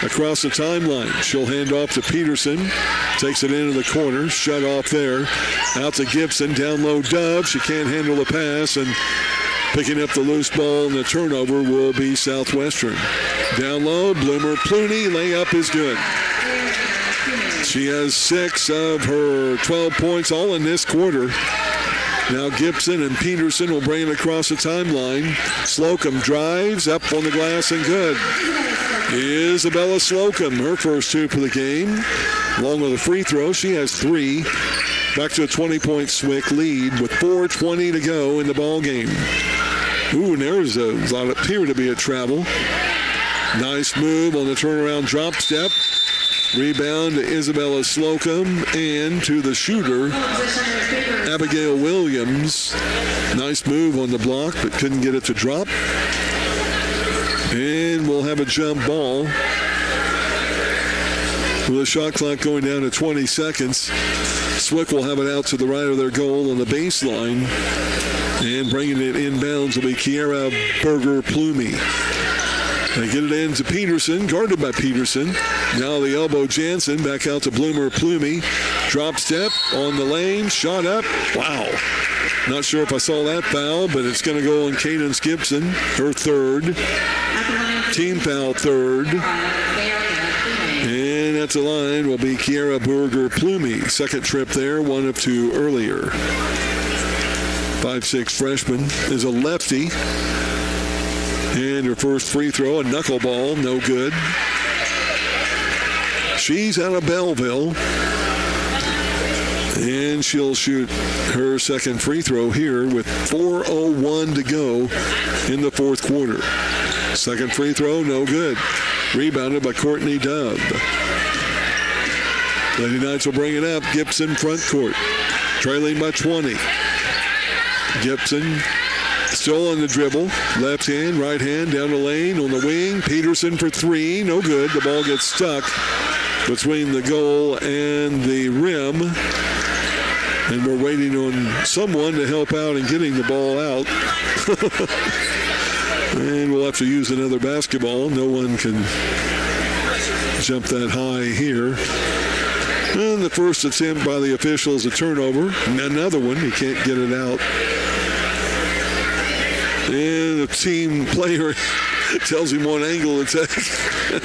across the timeline. She'll hand off to Peterson. Takes it into the corner. Shut off there. Out to Gibson. Down low Dove. She can't handle the pass. And picking up the loose ball and the turnover will be Southwestern. Down low, Bloomer Pluny. Layup is good. She has 6 of her 12 points all in this quarter. Now Gibson and Peterson will bring it across the timeline. Slocum drives up on the glass and good. Isabella Slocum, her first 2 for the game. Along with a free throw, she has 3. Back to a 20-point Swick lead with 4:20 to go in the ball game. Ooh, and there's a lot appear to be a travel. Nice move on the turnaround drop step. Rebound to Isabella Slocum and to the shooter, Abigail Williams. Nice move on the block, but couldn't get it to drop. And we'll have a jump ball. With the shot clock going down to 20 seconds, Swick will have it out to the right of their goal on the baseline. And bringing it inbounds will be Kiara Berger-Plumy. They get it in to Peterson, guarded by Peterson. Now the elbow Jansen, back out to Bloomer Plumy. Drop step on the lane, shot up. Wow. Not sure if I saw that foul, but it's going to go on Cadence Gibson, her third. Team foul third. And at the line will be Kiara Berger-Plumy. Second trip there, 1 of 2 earlier. 5'6" freshman is a lefty. And her first free throw, a knuckleball, no good. She's out of Belleville. And she'll shoot her second free throw here with 4:01 to go in the fourth quarter. Second free throw, no good. Rebounded by Courtney Dove. Lady Knights will bring it up. Gibson front court. Trailing by 20. Gibson still on the dribble. Left hand, right hand, down the lane, on the wing. Peterson for 3. No good. The ball gets stuck between the goal and the rim. And we're waiting on someone to help out in getting the ball out. And we'll have to use another basketball. No one can jump that high here. And the first attempt by the officials, a turnover. Another one. He can't get it out. And the team player tells him what angle to take.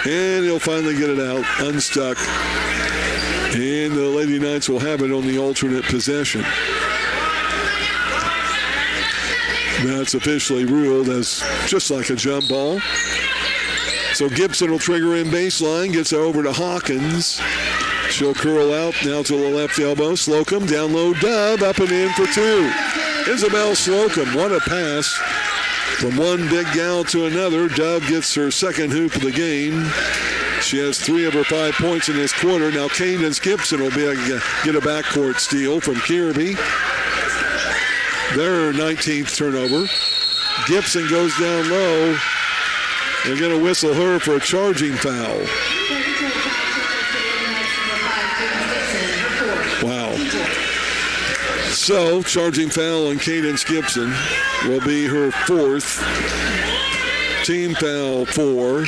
And he'll finally get it out, unstuck. And the Lady Knights will have it on the alternate possession. That's officially ruled as just like a jump ball. So Gibson will trigger in baseline, gets it over to Hawkins. She'll curl out now to the left elbow. Slocum down low, Dove up and in for 2. Isabel Slocum, what a pass. From one big gal to another, Dove gets her second hoop of the game. She has 3 of her 5 points in this quarter. Now Cadence Gibson will get a backcourt steal from Kirby. Their 19th turnover. Gibson goes down low. They're going to whistle her for a charging foul. Wow. So, charging foul on Cadence Gibson will be her 4th. Team foul 4.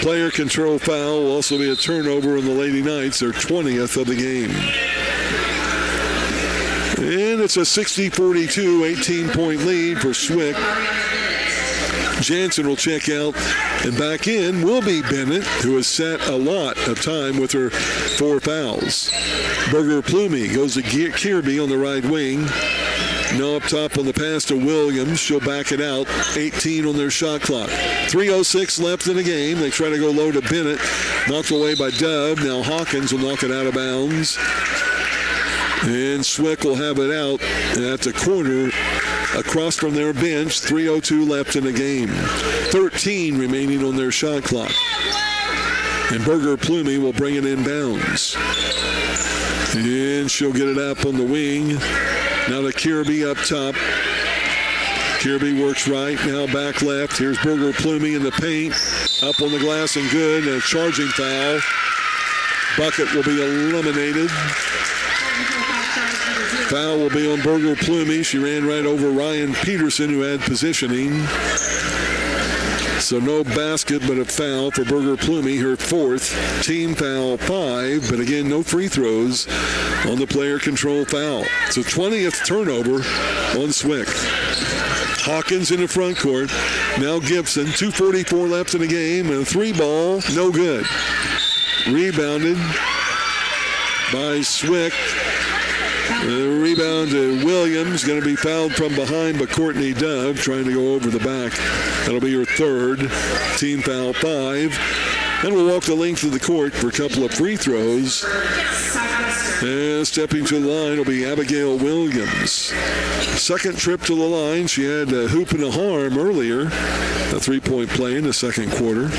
Player control foul will also be a turnover in the Lady Knights, their 20th of the game. And it's a 60-42, 18-point lead for Swick. Jansen will check out, and back in will be Bennett, who has sat a lot of time with her 4 fouls. Berger-Plumy goes to Kirby on the right wing. Now up top on the pass to Williams. She'll back it out. 18 on their shot clock. 3:06 left in the game. They try to go low to Bennett. Knocked away by Dove. Now Hawkins will knock it out of bounds. And Swick will have it out at the corner across from their bench. 3:02 left in the game. 13 remaining on their shot clock. And Berger Plumy will bring it inbounds. And she'll get it up on the wing. Now to Kirby up top. Kirby works right, now back left. Here's Berger Plumy in the paint. Up on the glass and good. A charging foul. Bucket will be eliminated. Foul will be on Berger Plumy. She ran right over Ryan Peterson, who had positioning. So no basket, but a foul for Berger Plumy, her fourth. Team foul 5, but again, no free throws on the player control foul. So 20th turnover on Swick. Hawkins in the front court. Now Gibson, 2:44 left in the game, and a 3-ball, no good. Rebounded by Swick. The rebound to Williams, going to be fouled from behind by Courtney Dove, trying to go over the back. That'll be her third, team foul 5. Then we'll walk the length of the court for a couple of free throws. And stepping to the line will be Abigail Williams. Second trip to the line. She had a hoop and a harm earlier, a three-point play in the second quarter.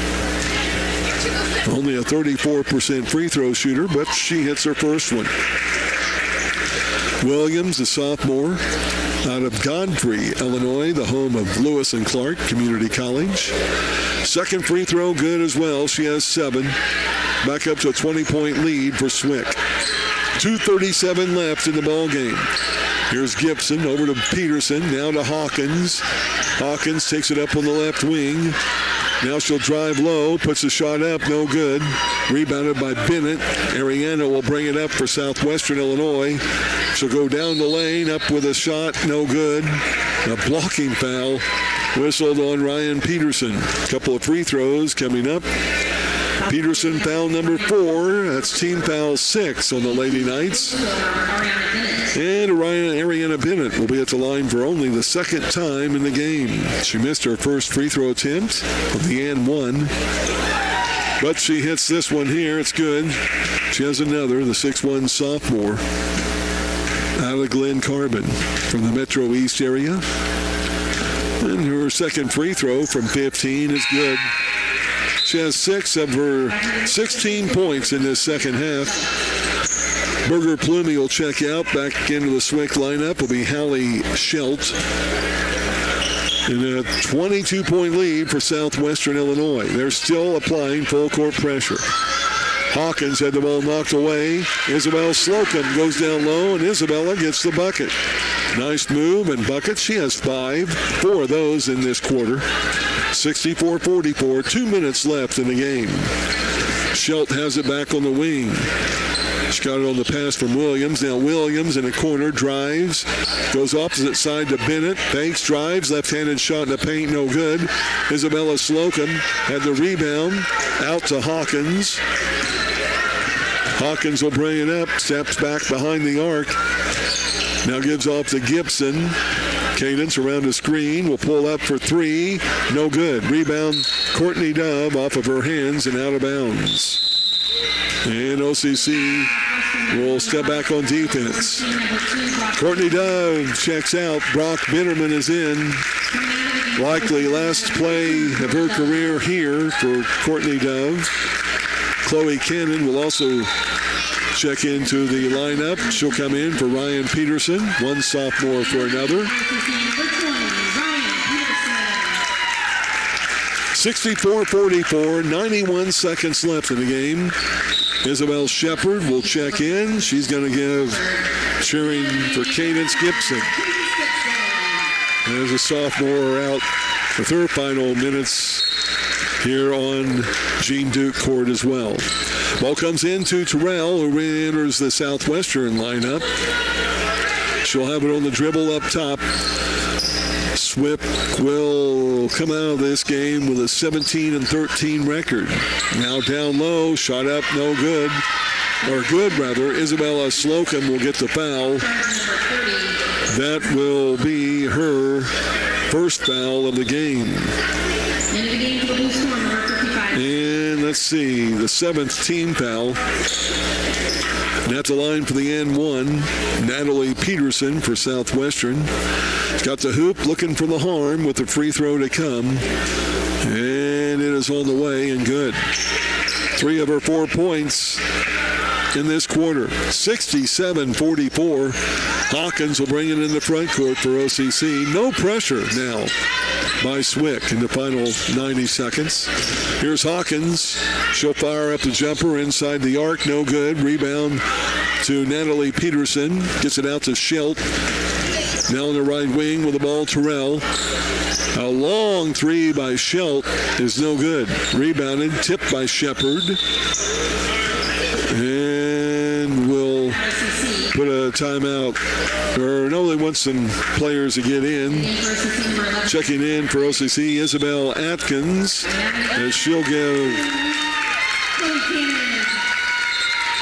Only a 34% free throw shooter, but she hits her first one. Williams, a sophomore out of Godfrey, Illinois, the home of Lewis and Clark Community College. Second free throw good as well. She has 7. Back up to a 20-point lead for Swick. 2:37 left in the ball game. Here's Gibson over to Peterson, now to Hawkins. Hawkins takes it up on the left wing. Now she'll drive low, puts the shot up, no good. Rebounded by Bennett. Ariana will bring it up for Southwestern Illinois. She'll go down the lane, up with a shot, no good. A blocking foul whistled on Ryan Peterson. A couple of free throws coming up. Peterson foul number 4. That's team foul 6 on the Lady Knights. And Ariana Bennett will be at the line for only the second time in the game. She missed her first free throw attempt of the and one. But she hits this one here. It's good. She has another, the 6'1 sophomore out of Glen Carbon from the Metro East area. And her second free throw from 15 is good. She has 6 of her 16 points in this second half. Berger Plumy will check out. Back into the Swick lineup will be Hallie Schelt. In a 22-point lead for Southwestern Illinois. They're still applying full court pressure. Hawkins had the ball knocked away. Isabel Slocum goes down low, and Isabella gets the bucket. Nice move and bucket. She has 5, 4 of those in this quarter. 64-44, 2 minutes left in the game. Schelt has it back on the wing. She got it on the pass from Williams. Now Williams in the corner, drives, goes opposite side to Bennett, fakes, drives, left-handed shot in the paint, no good. Isabella Slocum had the rebound, out to Hawkins. Hawkins will bring it up, steps back behind the arc. Now gives off to Gibson. Cadence around the screen, will pull up for 3, no good. Rebound, Courtney Dove off of her hands and out of bounds. And OCC will step back on defense. Courtney Dove checks out. Brock Bitterman is in. Likely last play of her career here for Courtney Dove. Chloe Cannon will also check into the lineup. She'll come in for Ryan Peterson, one sophomore for another. 64-44, 91 seconds left in the game. Isabel Shepard will check in. She's going to give cheering for Cadence Gibson. There's a sophomore out with her final minutes here on Gene Duke Court as well. Ball comes into Terrell, who re-enters the Southwestern lineup. She'll have it on the dribble up top. Swick will come out of this game with a 17-13 record. Now down low, shot up, no good. Or good, rather. Isabella Slocum will get the foul. That will be her first foul of the game. And let's see, the 7th team foul. And at the line for the N1, Natalie Peterson for Southwestern. She's got the hoop, looking for the harm with the free throw to come. And it is on the way and good. 3 of her 4 points in this quarter. 67-44. Hawkins will bring it in the front court for OCC. No pressure now by Swick in the final 90 seconds. Here's Hawkins. She'll fire up the jumper inside the arc. No good. Rebound to Natalie Peterson. Gets it out to Schilt. Now on the right wing with the ball, Terrell. A long 3 by Schilt is no good. Rebounded, tipped by Shepard. And we'll put a timeout. Or no, they want some players to get in. Checking in for OCC, Isabel Atkins. As she'll give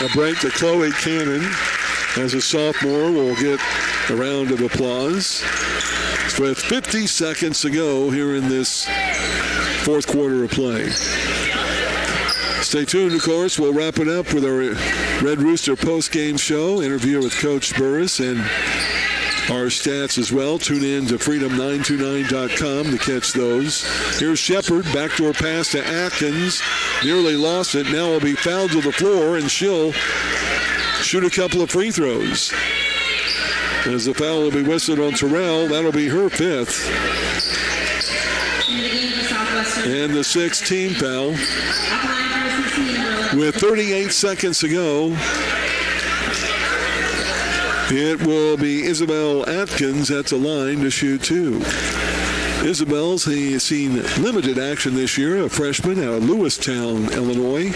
a break to Chloe Cannon. As a sophomore, will get a round of applause. With 50 seconds to go here in this fourth quarter of play. Stay tuned, of course. We'll wrap it up with our Red Rooster post-game show, interview with Coach Burris, and our stats as well. Tune in to freedom929.com to catch those. Here's Shepard, backdoor pass to Atkins. Nearly lost it. Now will be fouled to the floor, and she'll shoot a couple of free throws. As the foul will be whistled on Terrell, that'll be her 5th. And the 6th team foul. With 38 seconds to go, it will be Isabel Atkins at the line to shoot 2. Isabel's seen limited action this year, a freshman out of Lewistown, Illinois.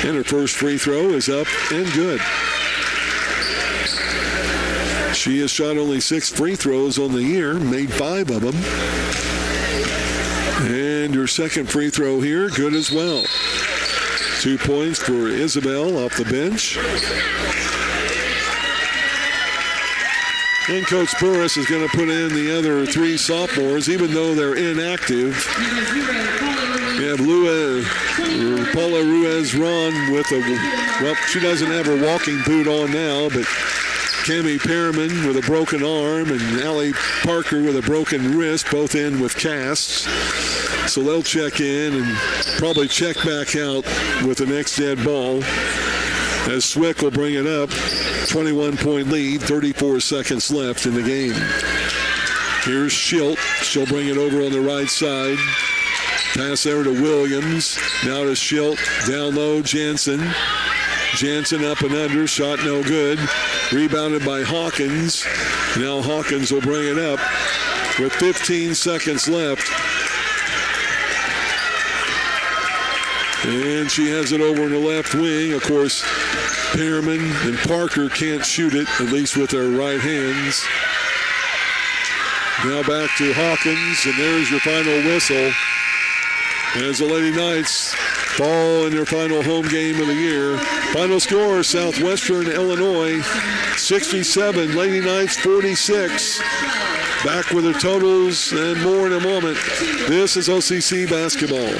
And her first free throw is up and good. She has shot only 6 free throws on the year, made 5 of them. And her second free throw here, good as well. 2 points for Isabel off the bench. And Coach Burris is going to put in the other 3 sophomores, even though they're inactive. We have Paula Ruiz-Ron with well, she doesn't have her walking boot on now, but Cami Perriman with a broken arm and Allie Parker with a broken wrist, both in with casts. So they'll check in and probably check back out with the next dead ball as Swick will bring it up. 21-point lead, 34 seconds left in the game. Here's Schilt. She'll bring it over on the right side. Pass there to Williams. Now to Schilt. Down low, Jansen. Jansen up and under. Shot no good. Rebounded by Hawkins. Now Hawkins will bring it up with 15 seconds left. And she has it over in the left wing. Of course, Perriman and Parker can't shoot it, at least with their right hands. Now back to Hawkins, and there's your final whistle. As the Lady Knights fall in their final home game of the year. Final score, Southwestern Illinois 67, Lady Knights 46. Back with the totals and more in a moment. This is OCC basketball.